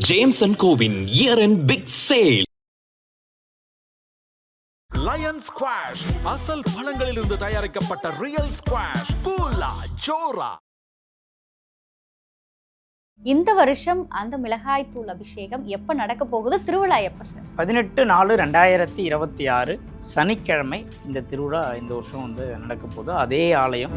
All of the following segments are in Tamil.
ஜேம்ஸ் அண்ட் கோவின் year and big sale. Lion squash அசல் பழங்களிலிருந்து தயாரிக்கப்பட்ட ரியல் ஸ்குவாஷ் ஃபுல்லா ஜோரா. இந்த வருஷம் அந்த மிளகாய் தூள் அபிஷேகம் எப்ப நடக்க போகுது? திருவிழா எப்ப சார்? 18/4/2026 சனிக்கிழமை இந்த திருவிழா இந்த வருஷம் நடக்க போகுது. அதே ஆலயம்.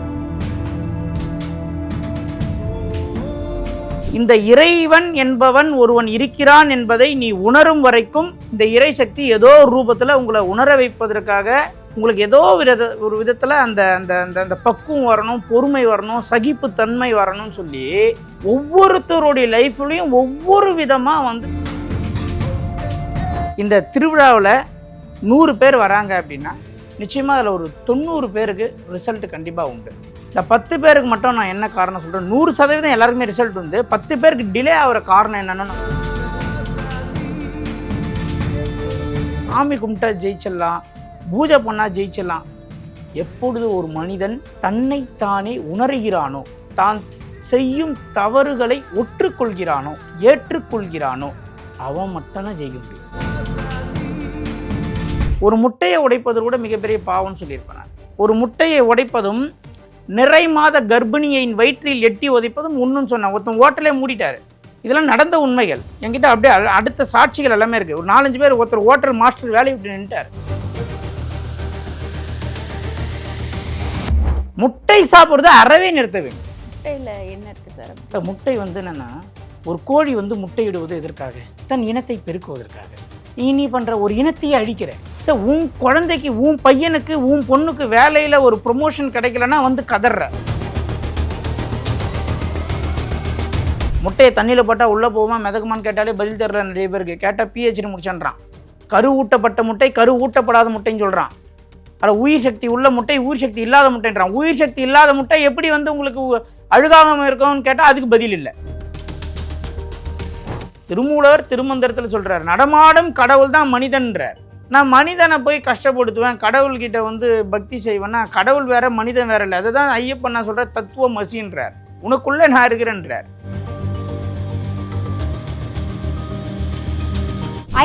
இந்த இறைவன் என்பவன் ஒருவன் இருக்கிறான் என்பதை நீ உணரும் வரைக்கும் இந்த இறை சக்தி ஏதோ ஒரு ரூபத்தில் உங்களை உணர வைப்பதற்காக உங்களுக்கு ஏதோ ஒரு விதத்தில் அந்த அந்த அந்த அந்த பக்குவம் வரணும், பொறுமை வரணும், சகிப்புத்தன்மை வரணும்னு சொல்லி ஒவ்வொருத்தருடைய லைஃப்லையும் ஒவ்வொரு விதமாக இந்த திருவிழாவில் 100 பேர் வராங்க அப்படின்னா நிச்சயமாக அதில் ஒரு 90 பேருக்கு ரிசல்ட் கண்டிப்பாக உண்டு. இந்த 10 பேருக்கு மட்டும் நான் என்ன காரணம் சொல்கிறேன், 100% எல்லாருக்குமே ரிசல்ட் உண்டு. 10 பேருக்கு டிலே ஆகிற காரணம் என்னென்னா, சாமி கும்பிட்டா ஜெயிச்சிடலாம், பூஜை பண்ணால் ஜெயிச்சிடலாம். எப்பொழுது ஒரு மனிதன் தன்னைத்தானே உணர்கிறானோ, தான் செய்யும் தவறுகளை ஒற்றுக்கொள்கிறானோ, ஏற்றுக்கொள்கிறானோ, அவன் மட்டும்தான் ஜெயிக்க முடியும். ஒரு முட்டையை உடைப்பது கூட மிகப்பெரிய பாவம்னு சொல்லியிருப்பேன். ஒரு முட்டையை உடைப்பதும் நிறை மாத கர்ப்பிணியின் வயிற்றில் எட்டி உதைப்பதும் ஒன்றுன்னு சொன்னான். ஒருத்தன் ஓட்டலே மூடிட்டாரு. இதெல்லாம் நடந்த உண்மைகள் என்கிட்ட அப்படியே அடுத்த சாட்சிகள் எல்லாமே இருக்குது. ஒரு 4-5 பேர் ஒருத்தர் ஹோட்டல் மாஸ்டர் வேலையை விட்டு நின்றுட்டார். முட்டை சாப்பிட்றது அறவே நிறுத்த வேண்டும். முட்டையில் என்ன இருக்குது சார்? முட்டை என்னென்னா, ஒரு கோழி முட்டையிடுவது எதற்காக? தன் இனத்தை பெருக்குவதற்காக. நீ பண்ணுற ஒரு இனத்தையே அழிக்கிற. சார், உன் குழந்தைக்கு, உன் பையனுக்கு, உன் பொண்ணுக்கு வேலையில் ஒரு ப்ரொமோஷன் கிடைக்கலன்னா கதற. முட்டையை தண்ணியில் போட்டால் உள்ளே போகுமா மிதக்குமான்னு கேட்டாலே பதில் தர்ற நிறைய பேருக்கு. கேட்டால் PhD முடிச்சான்றான். கரு ஊட்டப்பட்ட முட்டை, கரு ஊட்டப்படாத முட்டைன்னு சொல்கிறான். அதில் உயிர் சக்தி உள்ள முட்டை, உயிர் சக்தி இல்லாத முட்டைன்றான். உயிர் சக்தி இல்லாத முட்டை எப்படி உங்களுக்கு அழுகாமல் இருக்கும்னு கேட்டால் அதுக்கு பதில் இல்லை. திருமூலர் திருமந்திரத்தில் சொல்கிறார், நடமாடும் கடவுள் தான் மனிதன்றார். நான் மனிதனை போய் கஷ்டப்படுத்துவேன், கடவுள்கிட்ட பக்தி செய்வேன்னா கடவுள் வேற மனிதன் வேற இல்லை. அதை தான் ஐயப்பன் நான் சொல்கிற தத்துவ மசின்றார். உனக்குள்ளே நான் இருக்கிறேன்றார்.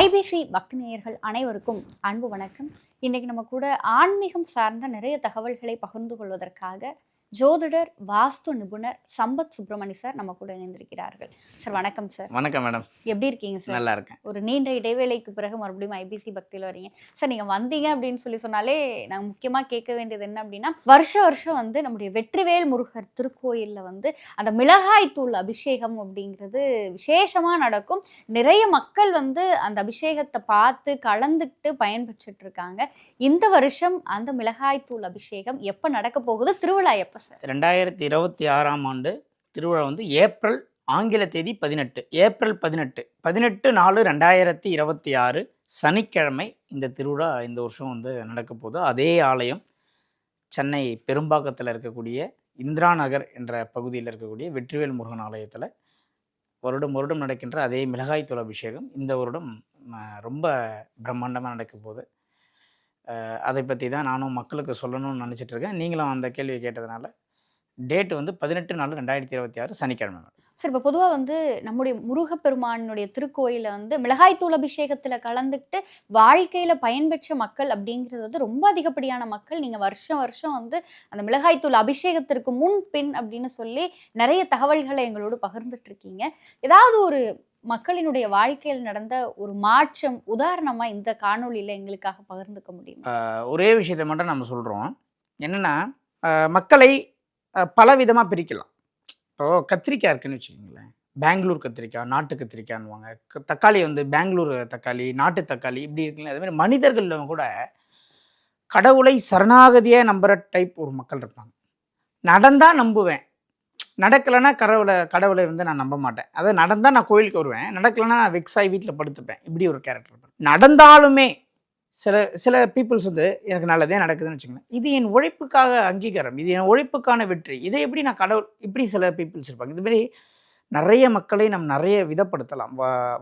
IBC பக்தி நேயர்கள் அனைவருக்கும் அன்பு வணக்கம். இன்னைக்கு நம்ம கூட ஆன்மீகம் சார்ந்த நிறைய தகவல்களை பகிர்ந்து கொள்வதற்காக ஜோதிடர், வாஸ்து நிபுணர் சம்பத் சுப்பிரமணி சார் நம்ம கூட இணைந்திருக்கிறார்கள். சார் வணக்கம் சார். வணக்கம் மேடம். எப்படி இருக்கீங்க சார்? நல்லா இருக்கேன். ஒரு நீண்ட இடைவேளைக்கு பிறகு மறுபடியும் IBC பக்தியில் வரீங்க சார். நீங்கள் வந்தீங்க அப்படின்னு சொன்னாலே நாங்கள் முக்கியமாக கேட்க வேண்டியது என்ன அப்படின்னா, வருஷம் நம்முடைய வெற்றிவேல் முருகர் திருக்கோயிலில் அந்த மிளகாய் தூள் அபிஷேகம் அப்படிங்கிறது விசேஷமாக நடக்கும். நிறைய மக்கள் அந்த அபிஷேகத்தை பார்த்து கலந்துக்கிட்டு பயன்பெற்றுட்டு இருக்காங்க. இந்த வருஷம் அந்த மிளகாய் தூள் அபிஷேகம் எப்போ நடக்க போகுது? திருவிழா எப்போ? 2026 திருவிழா ஏப்ரல், ஆங்கில தேதி 18, ஏப்ரல் 18, 18/4/2026 சனிக்கிழமை இந்த திருவிழா இந்த வருஷம் நடக்க போகுது. அதே ஆலயம் சென்னை பெரும்பாக்கத்தில் இருக்கக்கூடிய இந்திரா நகர் என்ற பகுதியில் இருக்கக்கூடிய வெற்றிவேல் முருகன் ஆலயத்தில் வருடம் நடக்கின்ற அதே மிளகாய் தூள் அபிஷேகம் இந்த வருடம் ரொம்ப பிரம்மாண்டமாக நடக்க போகுது. அதை பற்றி தான் நானும் மக்களுக்கு சொல்லணும்னு நினச்சிட்ருக்கேன். நீங்களும் அந்த கேள்வியை கேட்டதுனால டேட் 18/4/2026 சனிக்கிழமை. சார், இப்போ பொதுவாக நம்முடைய முருகப்பெருமானுடைய திருக்கோயிலில் மிளகாய் தூள் அபிஷேகத்தில் கலந்துக்கிட்டு வாழ்க்கையில் பயன்பெற்ற மக்கள் அப்படிங்கிறது ரொம்ப அதிகப்படியான மக்கள். நீங்கள் வருஷம் அந்த மிளகாய் தூள் அபிஷேகத்திற்கு முன் பின் அப்படின்னு சொல்லி நிறைய தகவல்களை எங்களோடு பகிர்ந்துட்டு இருக்கீங்க. ஏதாவது ஒரு மக்களினுடைய வாழ்க்கையில் நடந்த ஒரு மாற்றம் உதாரணமாக இந்த காணொலியில் எங்களுக்காக பகிர்ந்துக்க முடியும்? ஒரே விஷயத்தை மட்டும் நம்ம சொல்கிறோம். என்னென்னா, மக்களை பல விதமாக பிரிக்கலாம். இப்போது கத்திரிக்காய் இருக்குன்னு வச்சுக்கோங்களேன். பெங்களூர் கத்திரிக்காய், நாட்டு கத்திரிக்காய்னுவாங்க. தக்காளி பெங்களூர் தக்காளி, நாட்டு தக்காளி இப்படி இருக்குல்ல. அதுமாதிரி மனிதர்களில் கூட கடவுளை சரணாகதியாக நம்புகிற டைப் ஒரு மக்கள் இருப்பாங்க. நடந்தால் நம்புவேன், நடக்கலைன்னா கடவுளை நான் நம்ப மாட்டேன். அதாவது நடந்தால் நான் கோயிலுக்கு வருவேன், நடக்கலைன்னா நான் வெக்ஸாகி வீட்டில் படுத்துப்பேன். இப்படி ஒரு கேரக்டர் இருப்பேன். நடந்தாலுமே சில பீப்புள்ஸ் எனக்கு நல்லதே நடக்குதுன்னு வச்சுக்கோங்களேன், இது என் உழைப்புக்காக அங்கீகாரம், இது என் உழைப்புக்கான வெற்றி, இதை எப்படி நான் கடவுள், இப்படி சில பீப்புள்ஸ் இருப்பாங்க. இதுமாரி நிறைய மக்களை நம்ம நிறைய விதப்படுத்தலாம்,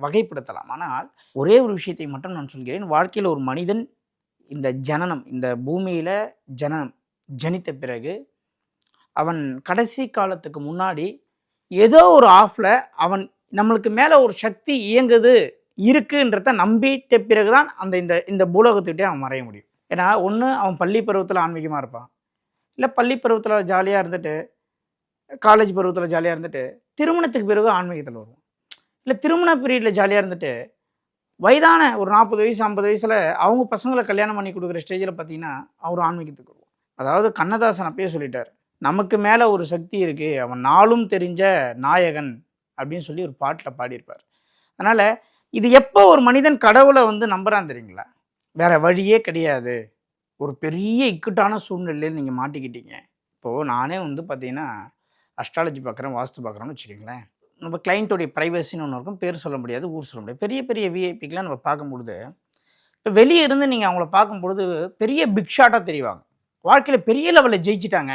வகைப்படுத்தலாம். ஆனால் ஒரே ஒரு விஷயத்தை மட்டும் நான் சொல்கிறேன். வாழ்க்கையில் ஒரு மனிதன் இந்த ஜனனம், இந்த பூமியில் ஜனித்த பிறகு அவன் கடைசி காலத்துக்கு முன்னாடி ஏதோ ஒரு ஆஃபில் அவன் நம்மளுக்கு மேலே ஒரு சக்தி இயங்குது இருக்குன்றத நம்பிட்ட பிறகு தான் அந்த இந்த இந்த பூலோகத்துக்கிட்டே அவன் மறைய முடியும். ஏன்னா ஒன்று அவன் பள்ளி பருவத்தில் ஆன்மீகமாக இருப்பான், இல்லை பள்ளி பருவத்தில் ஜாலியாக இருந்துட்டு காலேஜ் பருவத்தில் ஜாலியாக இருந்துட்டு திருமணத்துக்கு பிறகு ஆன்மீகத்தில் வருவான், இல்லை திருமண பீரியடில் ஜாலியாக இருந்துட்டு வயதான ஒரு 40 வயசு 50 வயசில் அவங்க பசங்களை கல்யாணம் பண்ணி கொடுக்குற ஸ்டேஜில் பார்த்தீங்கன்னா அவர் ஆன்மீகத்துக்கு வருவான். அதாவது கண்ணதாசன் அப்பயே சொல்லிட்டார், நமக்கு மேலே ஒரு சக்தி இருக்குது, அவன் நாளும் தெரிஞ்ச நாயகன் அப்படின்னு சொல்லி ஒரு பாட்டில் பாடியிருப்பார். அதனால் இது எப்போ ஒரு மனிதன் கடவுளை வந்து நம்புறான் தெரியுங்களா, வேற வழியே கிடையாது. ஒரு பெரிய இக்கட்டான சூழ்நிலையில் நீங்கள் மாட்டிக்கிட்டீங்க. இப்போது நானே வந்து பார்த்தீங்கன்னா அஸ்ட்ராலஜி பார்க்குறேன், வாஸ்து பார்க்குறோன்னு வச்சுக்கோங்களேன். நம்ம கிளைண்ட்டோடைய ப்ரைவசின்னு ஒன்று இருக்கும், பேர் சொல்ல முடியாது, ஊர் சொல்ல முடியாது. பெரிய பெரிய விஐபிக்கெலாம் நம்ம பார்க்கும்பொழுது இப்போ வெளியே இருந்து நீங்கள் அவங்கள பார்க்கும்பொழுது பெரிய பிக் ஷாட்டாக தெரிவாங்க, வாழ்க்கையில் பெரிய லெவலில் ஜெயிச்சிட்டாங்க.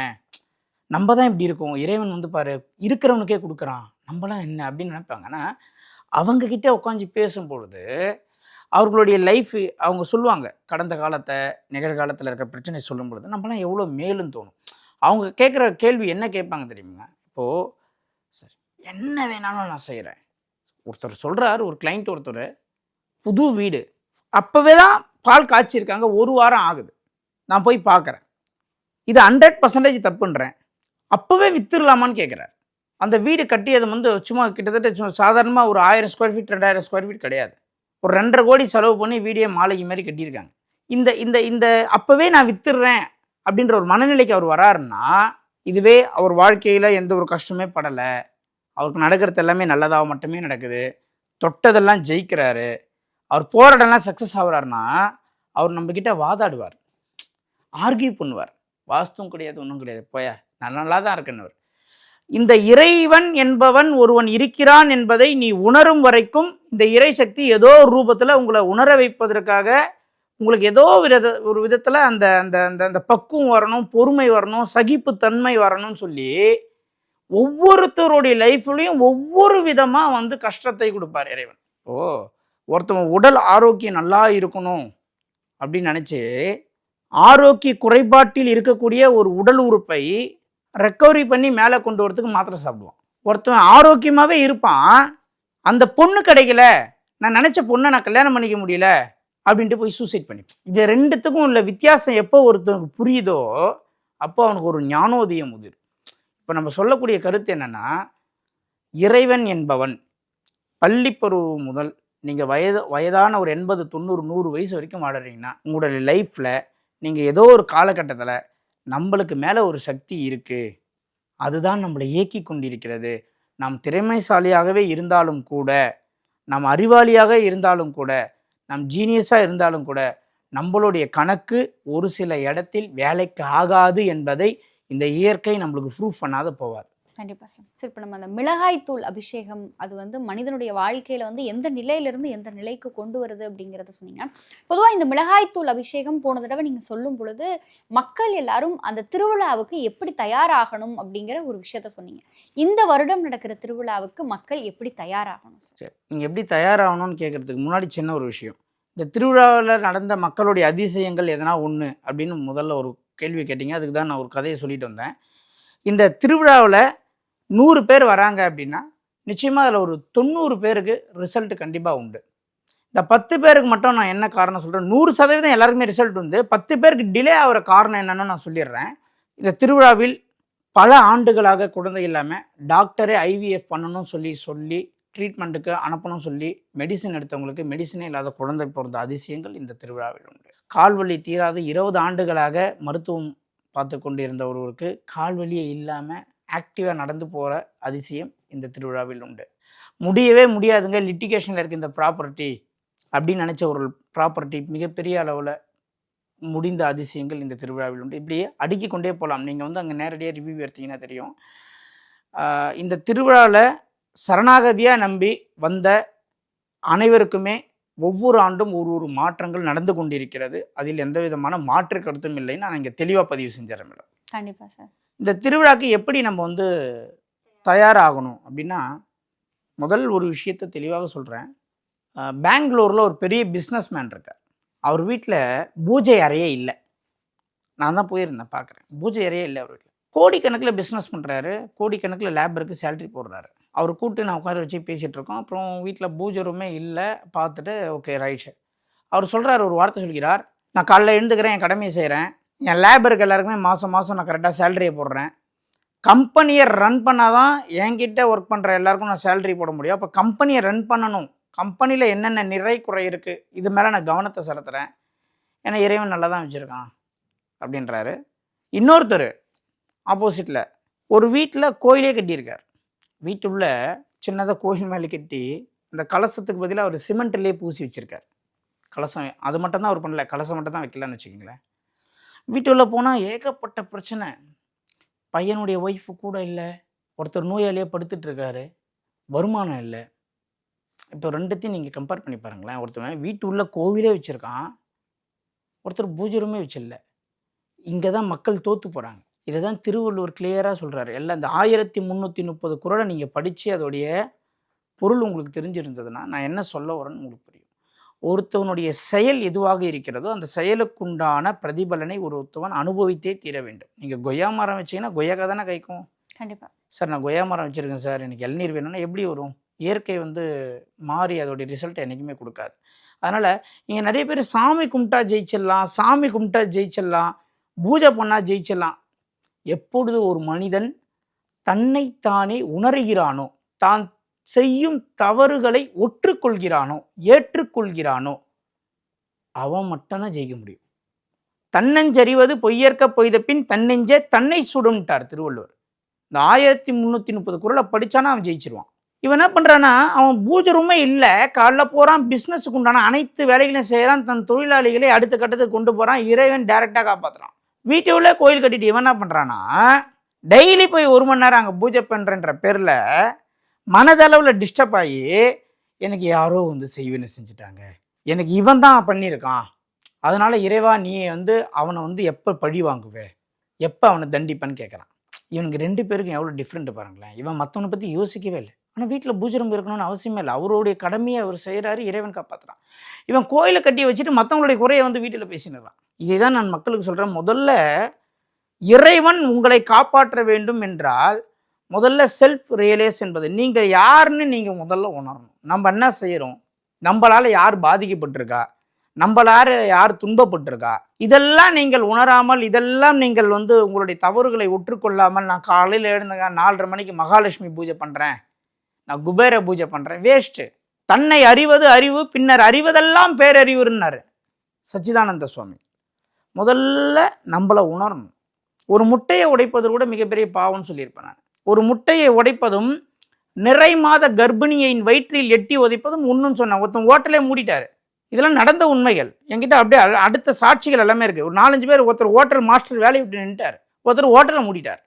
நம்ம தான் இப்படி இருக்கோம், இறைவன் வந்து பாரு இருக்கிறவனுக்கே கொடுக்குறான், நம்மளாம் என்ன அப்படின்னு நினைப்பாங்க. ஆனால் அவங்கக்கிட்ட உட்காந்து பேசும்பொழுது அவர்களுடைய லைஃப் அவங்க சொல்லுவாங்க, கடந்த காலத்தை நிகழ்காலத்தில் இருக்க பிரச்சனை சொல்லும் பொழுது நம்மளாம் எவ்வளோ மேலும் தோணும். அவங்க கேட்குற கேள்வி என்ன கேட்பாங்க தெரியுமா, இப்போது சரி என்ன வேணாலும் நான் செய்கிறேன். ஒருத்தர் சொல்கிறார், ஒரு கிளைண்ட் ஒருத்தர் புது வீடு அப்போவே தான் பால் காய்ச்சிருக்காங்க, 1 வாரம் ஆகுது, நான் போய் பார்க்குறேன், இது 100% தப்புன்றேன், அப்போவே வித்துடலாமான்னு கேட்குறாரு. அந்த வீடு கட்டியது வந்து சும்மா கிட்டத்தட்ட சாதாரணமாக ஒரு 1000 ஸ்கொயர் ஃபீட் 2000 ஸ்கொயர் ஃபீட் கிடையாது, ஒரு 2.5 கோடி செலவு பண்ணி வீடியோ மாளிகை மாதிரி கட்டியிருக்காங்க. இந்த இந்த இந்த அப்போவே நான் வித்துடுறேன் அப்படின்ற ஒரு மனநிலைக்கு அவர் வராருன்னா, இதுவே அவர் வாழ்க்கையில் எந்த ஒரு கஷ்டமே படலை, அவருக்கு நடக்கிறது எல்லாமே நல்லதாக மட்டுமே நடக்குது, தொட்டதெல்லாம் ஜெயிக்கிறாரு, அவர் போராடலாம் சக்ஸஸ் ஆகுறாருன்னா அவர் நம்மக்கிட்ட வாதாடுவார், ஆர்கியூ பண்ணுவார், வாஸ்துவும் கிடையாது ஒன்றும் கிடையாது, போயா நான் நல்லா தான் இருக்கேன்னு. இந்த இறைவன் என்பவன் ஒருவன் இருக்கிறான் என்பதை நீ உணரும் வரைக்கும் இந்த இறை சக்தி ஏதோ ஒரு ரூபத்தில் உங்களை உணர வைப்பதற்காக உங்களுக்கு ஏதோ ஒரு விதத்தில் அந்த அந்த அந்த அந்த பக்குவம் வரணும், பொறுமை வரணும், சகிப்புத்தன்மை வரணும்னு சொல்லி ஒவ்வொருத்தருடைய லைஃப்லையும் ஒவ்வொரு விதமாக வந்து கஷ்டத்தை கொடுப்பார் இறைவன். ஒருத்தவன் உடல் ஆரோக்கியம் நல்லா இருக்கணும் அப்படின்னு நினச்சி ஆரோக்கிய குறைபாட்டில் இருக்கக்கூடிய ஒரு உடல் உறுப்பை ரெக்கவரி பண்ணி மேலே கொண்டு வரதுக்கு மாத்திரை சாப்பிடுவான். ஒருத்தவன் ஆரோக்கியமாகவே இருப்பான், அந்த பொண்ணு கிடைக்கல, நான் நினச்ச பொண்ணை நான் கல்யாணம் பண்ணிக்க முடியல அப்படின்ட்டு போய் சூசைட் பண்ணிப்பான். இது ரெண்டுத்துக்கும் உள்ள வித்தியாசம் எப்போ ஒருத்தனுக்கு புரியுதோ அப்போ அவனுக்கு ஒரு ஞானோதயம் உதிரும். இப்போ நம்ம சொல்லக்கூடிய கருத்து என்னென்னா, இறைவன் என்பவன் பள்ளி பருவம் முதல் நீங்கள் வயதான ஒரு 80 90 100 வயசு வரைக்கும் வாடுறீங்கன்னா உங்களுடைய லைஃப்பில் நீங்கள் ஏதோ ஒரு காலகட்டத்தில் நம்மளுக்கு மேலே ஒரு சக்தி இருக்குது, அதுதான் நம்மளை இயக்கி கொண்டிருக்கிறது. நாம் திறமைசாலியாகவே இருந்தாலும் கூட, நாம் அறிவாளியாக இருந்தாலும் கூட, நாம் ஜீனியஸாக இருந்தாலும் கூட நம்மளுடைய கணக்கு ஒரு சில இடத்தில் வேலைக்கு ஆகாது என்பதை இந்த இயற்கை நம்மளுக்கு ப்ரூஃப் பண்ணாத போவாது. கண்டிப்பாக சார். சரி, இப்போ நம்ம அந்த மிளகாய் தூள் அபிஷேகம் அது வந்து மனிதனுடைய வாழ்க்கையில் வந்து எந்த நிலையிலிருந்து எந்த நிலைக்கு கொண்டு வருது அப்படிங்கிறத சொன்னீங்க. பொதுவாக இந்த மிளகாய் தூள் அபிஷேகம் போன தடவை நீங்கள் சொல்லும் பொழுது மக்கள் எல்லாரும் அந்த திருவிழாவுக்கு எப்படி தயாராகணும் அப்படிங்கிற ஒரு விஷயத்த சொன்னீங்க. இந்த வருடம் நடக்கிற திருவிழாவுக்கு மக்கள் எப்படி தயாராகணும் சார்? சரி, நீங்கள் எப்படி தயாராகணும்னு கேட்குறதுக்கு முன்னாடி சின்ன ஒரு விஷயம், இந்த திருவிழாவில் நடந்த மக்களுடைய அதிசயங்கள் எதனா ஒன்று அப்படின்னு முதல்ல ஒரு கேள்வி கேட்டீங்க, அதுக்கு தான் நான் ஒரு கதையை சொல்லிட்டு வந்தேன். இந்த திருவிழாவில் 100 பேர் வராங்க அப்படின்னா நிச்சயமாக அதில் ஒரு 90 பேருக்கு ரிசல்ட் கண்டிப்பாக உண்டு. இந்த 10 பேருக்கு மட்டும் நான் என்ன காரணம் சொல்கிறேன், 100% எல்லாருக்குமே ரிசல்ட் உண்டு, 10 பேருக்கு டிலே ஆகிற காரணம் என்னென்னு நான் சொல்லிடுறேன். இந்த திருவிழாவில் பல ஆண்டுகளாக குழந்தை இல்லாமல் டாக்டரே IVF பண்ணணும்னு சொல்லி ட்ரீட்மெண்ட்டுக்கு அனுப்பணும் சொல்லி மெடிசன் எடுத்தவங்களுக்கு மெடிசனே இல்லாத குழந்தை பிறந்த அதிசயங்கள் இந்த திருவிழாவில் உண்டு. கால்வலி தீராது 20 ஆண்டுகளாக மருத்துவம் பார்த்து கொண்டு இருந்த ஒருவருக்கு கால்வலியே இல்லாமல் ஆக்டிவாக நடந்து போகிற அதிசயம் இந்த திருவிழாவில் உண்டு. முடியவே முடியாதுங்க, லிட்டிகேஷனில் இருக்க இந்த ப்ராப்பர்ட்டி அப்படின்னு நினச்ச ஒரு ப்ராப்பர்ட்டி மிகப்பெரிய அளவில் முடிந்த அதிசயங்கள் இந்த திருவிழாவில் உண்டு. இப்படியே அடுக்கி கொண்டே போகலாம். நீங்கள் வந்து அங்கே நேரடியாக ரிவ்யூ எடுத்தீங்கன்னா தெரியும். இந்த திருவிழாவில் சரணாகதியாக நம்பி வந்த அனைவருக்குமே ஒவ்வொரு ஆண்டும் ஒரு மாற்றங்கள் நடந்து கொண்டிருக்கிறது. அதில் எந்த விதமான மாற்று கருத்தும் இல்லைன்னு நான் இங்கே தெளிவாக பதிவு செஞ்சிடறேன் மேடம். கண்டிப்பாக சார். இந்த திருவிழாக்கு எப்படி நம்ம வந்து தயாராகணும் அப்படின்னா, முதல் ஒரு விஷயத்தை தெளிவாக சொல்கிறேன். பெங்களூரில் ஒரு பெரிய பிஸ்னஸ் மேன் இருக்கார். அவர் வீட்டில் பூஜை அறையே இல்லை. நான் தான் போயிருந்தேன் பார்க்குறேன், பூஜை அறையே இல்லை அவர் வீட்டில். கோடிக்கணக்கில் பிஸ்னஸ் பண்ணுறாரு, கோடிக்கணக்கில் லேபருக்கு சேலரி போடுறாரு. அவர் கூப்பிட்டு நான் உட்கார வச்சு பேசிகிட்டு இருக்கோம். அப்புறம் வீட்டில் பூஜை ரூமே இல்லை. பார்த்துட்டு ஓகே ரைட். அவர் சொல்கிறார், ஒரு வார்த்தை சொல்கிறார், நான் காலைல எழுந்துக்கிறேன், என் கடமையை செய்கிறேன், என் லேபருக்கு எல்லாருக்குமே மாதம் நான் கரெக்டாக சேலரியை போடுறேன். கம்பெனியை ரன் பண்ணால் தான் என்கிட்ட ஒர்க் பண்ணுற எல்லாருக்கும் நான் சேலரி போட முடியும். அப்போ கம்பெனியை ரன் பண்ணணும், கம்பெனியில் என்னென்ன நிறை குறை இருக்குது இது மேலே நான் கவனத்தை செலுத்துகிறேன், ஏன்னா இறைவன் நல்லா தான் வச்சுருக்கான் அப்படின்றாரு. இன்னொருத்தர் ஆப்போசிட்டில் ஒரு வீட்டில் கோயிலே கட்டியிருக்கார். வீட்டுள்ள சின்னதாக கோயில் மேலே கட்டி அந்த கலசத்துக்கு பதிலாக அவர் சிமெண்ட்லேயே பூசி வச்சுருக்கார். கலசம் அது மட்டும் தான் அவர் பண்ணல, கலசம் மட்டும் தான் வைக்கலான்னு வச்சுக்கிங்களேன். வீட்டுள்ள போனால் ஏகப்பட்ட பிரச்சனை. பையனுடைய ஒய்ஃபு கூட இல்லை, ஒருத்தர் நோயாளியே படுத்துட்ருக்காரு, வருமானம் இல்லை. இப்போ ரெண்டுத்தையும் நீங்கள் கம்பேர் பண்ணி பாருங்களேன். ஒருத்தர் வீட்டு உள்ள கோவிலே வச்சுருக்கான், ஒருத்தர் பூஜை ரூமே வச்சிடல. இங்கே தான் மக்கள் தோற்று போகிறாங்க. இதை தான் திருவள்ளுவர் கிளியராக சொல்கிறாரு. எல்லாம் இந்த 1330 குறளை நீங்கள் படித்து அதோடைய பொருள் உங்களுக்கு தெரிஞ்சிருந்ததுன்னா நான் என்ன சொல்ல வரேன்னு உங்களுக்கு புரியும். ஒருத்தவனுடைய செயல் எதுவாக இருக்கிறதோ அந்த செயலுக்குண்டான பிரதிபலனை ஒருத்தவன் அனுபவித்தே தீர வேண்டும். நீங்கள் கொய்யா மரம் வச்சிங்கன்னா கொய்யாக்கா தானே கைக்கும். கண்டிப்பாக சார் நான் கொய்யா மரம் வச்சுருக்கேன் சார், எனக்கு இளநீர் வேணும்னா எப்படி வரும்? இயற்கை மாறி அதோடைய ரிசல்ட் என்றைக்குமே கொடுக்காது. அதனால் இங்கே நிறைய பேர் சாமி கும்பிட்டா ஜெயிச்சிடலாம், பூஜை பண்ணால் ஜெயிச்சிடலாம். எப்பொழுது ஒரு மனிதன் தன்னைத்தானே உணர்கிறானோ, தான் செய்யும் தவறுகளை ஒற்றுக்கொள்கிறானோ, ஏற்றுக்கொள்கிறானோ, அவன் மட்டும்தான் ஜெயிக்க முடியும். தன்னஞ்சறிவது பொய்யற்க பொய்த பின் தன்னெஞ்சே தன்னை சுடும்ட்டார் திருவள்ளுவர். இந்த 1330 குறளை படித்தானா அவன் ஜெயிச்சிருவான். இவன் என்ன பண்ணுறான்னா, அவன் பூஜை ரூமே இல்லை, காலைல போகிறான், பிஸ்னஸுக்கு உண்டான அனைத்து வேலைகளையும் செய்கிறான், தன் தொழிலாளிகளை அடுத்த கட்டத்துக்கு கொண்டு போகிறான், இறைவன் டைரெக்டாக காப்பாற்றுறான். வீட்டு உள்ள கோயில் கட்டிட்டு இவன் என்ன பண்ணுறான்னா, டெய்லி போய் 1 மணி நேரம் அங்கே பூஜை பண்ணுறன்ற பேரில் மனதளவில் டிஸ்டர்ப் ஆகி, எனக்கு யாரோ செய்வேன்னு செஞ்சுட்டாங்க, எனக்கு இவன் தான் பண்ணியிருக்கான், அதனால் இறைவா நீ அவனை எப்போ பழி வாங்குவே, எப்போ அவனை தண்டிப்பேன்னு கேட்குறான். இவனுக்கு 2 பேருக்கும் எவ்வளோ டிஃப்ரெண்ட் பாருங்களேன். இவன் மற்றவனை பற்றி யோசிக்கவே இல்லை, ஆனால் வீட்டில் பூஜை ரூம் இருக்கணும்னு அவசியமே இல்லை, அவருடைய கடமையை அவர் செய்கிறாரு, இறைவன் காப்பாற்றுறான். இவன் கோயிலை கட்டி வச்சுட்டு மற்றவங்களுடைய குறையை வீட்டில் பேசினுறான். இதை தான் நான் மக்களுக்கு சொல்கிறேன். முதல்ல இறைவன் உங்களை காப்பாற்ற வேண்டும் என்றால் முதல்ல செல்ஃப் ரியலைஸ் என்பது நீங்கள் யாருன்னு நீங்கள் முதல்ல உணரணும். நம்ம என்ன செய்கிறோம், நம்மளால் யார் பாதிக்கப்பட்டிருக்கா, நம்மளால யார் துன்பப்பட்டிருக்கா, இதெல்லாம் நீங்கள் உணராமல், இதெல்லாம் நீங்கள் உங்களுடைய தவறுகளை ஒற்றுக்கொள்ளாமல், நான் காலையில் எழுந்துங்க 4:30 மணிக்கு மகாலட்சுமி பூஜை பண்ணுறேன், நான் குபேர பூஜை பண்ணுறேன், வேஸ்ட்டு. தன்னை அறிவது அறிவு, பின்னர் அறிவதெல்லாம் பேரறிவுன்னாரு சச்சிதானந்த சுவாமி. முதல்ல நம்மளை உணரணும். ஒரு முட்டையை உடைப்பது கூட மிகப்பெரிய பாவம்னு சொல்லியிருப்பேன் நான். ஒரு முட்டையை உடைப்பதும் நிறை மாத கர்ப்பிணியின் வயிற்றில் எட்டி உதைப்பதும் ஒன்றுன்னு சொன்னேன். ஒருத்தன் ஹோட்டலே மூடிட்டாரு. இதெல்லாம் நடந்த உண்மைகள் என்கிட்ட அப்படியே அடுத்த சாட்சிகள் எல்லாமே இருக்குது. ஒரு 4-5 பேர், ஒருத்தர் ஹோட்டல் மாஸ்டர் வேலையை விட்டு நின்ட்டார், ஒருத்தர் ஹோட்டலை மூடிட்டார்,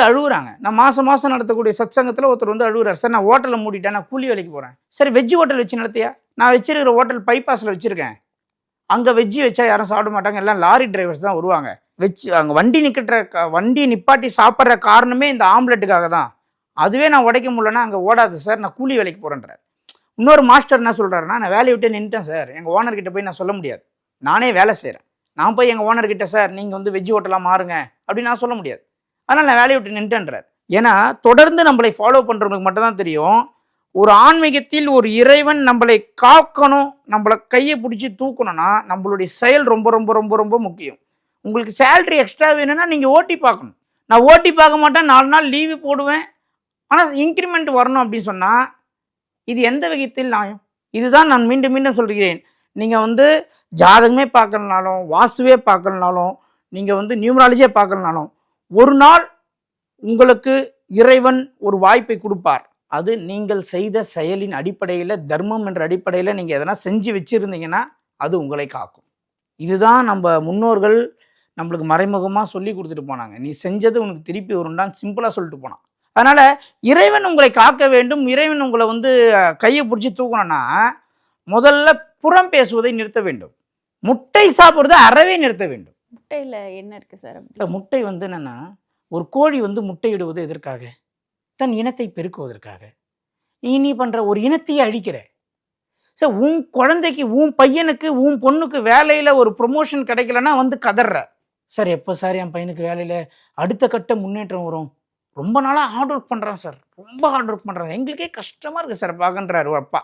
அழுகுறாங்க. நான் மாதம் நடத்தக்கூடிய சத்சங்கத்தில் ஒருத்தர் அழுகுறாரு, சார் நான் ஹோட்டலை மூடிட்டேன், நான் கூலி வேலைக்கு போகிறேன். சரி வெஜ்ஜு ஹோட்டல் வச்சு நடத்தியா? நான் வச்சிருக்கிற ஹோட்டல் பைபாஸில் வச்சுருக்கேன், அங்கே வெஜ்ஜி வச்சா யாரும் சாப்பிட மாட்டாங்க, எல்லாம் லாரி டிரைவர்ஸ் தான் வருவாங்க. அங்கே வண்டி நிப்பாட்டி சாப்பிட்ற காரணமே இந்த ஆம்லெட்டுக்காக தான். அதுவே நான் உடைக்க முடியலன்னா அங்கே ஓடாது சார், நான் கூலி வேலைக்கு போகிறேன்றார். இன்னொரு மாஸ்டர் என்ன சொல்கிறாருன்னா, நான் வேலையை விட்டு நின்றுட்டேன் சார், எங்கள் ஓனர்கிட்ட போய் நான் சொல்ல முடியாது, நானே வேலை செய்கிறேன், நான் போய் எங்கள் ஓனர்கிட்ட சார் நீங்கள் வெஜ்ஜி ஹோட்டலாக மாறுங்க அப்படின்னு நான் சொல்ல முடியாது, அதனால் நான் வேலையை விட்டு நின்றுட்டேன்றார். ஏன்னா தொடர்ந்து நம்மளை ஃபாலோ பண்ணுறவங்களுக்கு மட்டும்தான் தெரியும், ஒரு ஆன்மீகத்தில் ஒரு இறைவன் நம்மளை காக்கணும், நம்மளை கையை பிடிச்சி தூக்கணும்னா நம்மளுடைய செயல் ரொம்ப ரொம்ப ரொம்ப ரொம்ப முக்கியம். உங்களுக்கு சேலரி எக்ஸ்ட்ரா வேணும்னா நீங்கள் ஓட்டி பார்க்கணும். நான் ஓட்டி பார்க்க மாட்டேன், 4 நாள் லீவு போடுவேன், ஆனால் இன்க்ரிமெண்ட் வரணும் அப்படின்னு சொன்னால் இது எந்த வகையில் நியாயம்? இதுதான் நான் மீண்டும் மீண்டும் சொல்கிறேன். நீங்கள் ஜாதகமே பார்க்கலனாலும், வாஸ்துவே பார்க்கலனாலும், நீங்கள் நியூமராலஜியே பார்க்கலனாலும், ஒரு நாள் உங்களுக்கு இறைவன் ஒரு வாய்ப்பை கொடுப்பார். அது நீங்கள் செய்த செயலின் அடிப்படையில், தர்மம் என்ற அடிப்படையில் நீங்கள் எதனா செஞ்சு வச்சுருந்தீங்கன்னா அது உங்களை காக்கும். இதுதான் நம்ம முன்னோர்கள் நம்மளுக்கு மறைமுகமாக சொல்லி கொடுத்துட்டு போனாங்க. நீ செஞ்சது உனக்கு திருப்பி வரும்டான்னு சிம்பிளாக சொல்லிட்டு போனான். அதனால் இறைவன் உங்களை காக்க வேண்டும், இறைவன் உங்களை கையை பிடிச்சி தூக்கணும்னா முதல்ல புறம் பேசுவதை நிறுத்த வேண்டும், முட்டை சாப்பிட்றதை அறவே நிறுத்த வேண்டும். முட்டையில் என்ன இருக்குது சார்? முட்டை என்னென்னா, ஒரு கோழி முட்டையிடுவது எதற்காக? தன் இனத்தை பெருக்குவதற்காக. நீ பண்ணுற ஒரு இனத்தையே அழிக்கிற. சார் உன் குழந்தைக்கு, உன் பையனுக்கு, உன் பொண்ணுக்கு வேலையில் ஒரு ப்ரொமோஷன் கிடைக்கலன்னா கதற. சார் எப்போ சார் என் பையனுக்கு வேலையில் அடுத்த கட்ட முன்னேற்றம் வரும்? ரொம்ப நாளாக ஹார்ட் ஒர்க் பண்ணுறான் சார், ரொம்ப ஹார்ட் ஒர்க் பண்ணுறாங்க, எங்களுக்கே கஷ்டமாக இருக்குது சார் பார்க்கன்றாரு ஒரு அப்பா.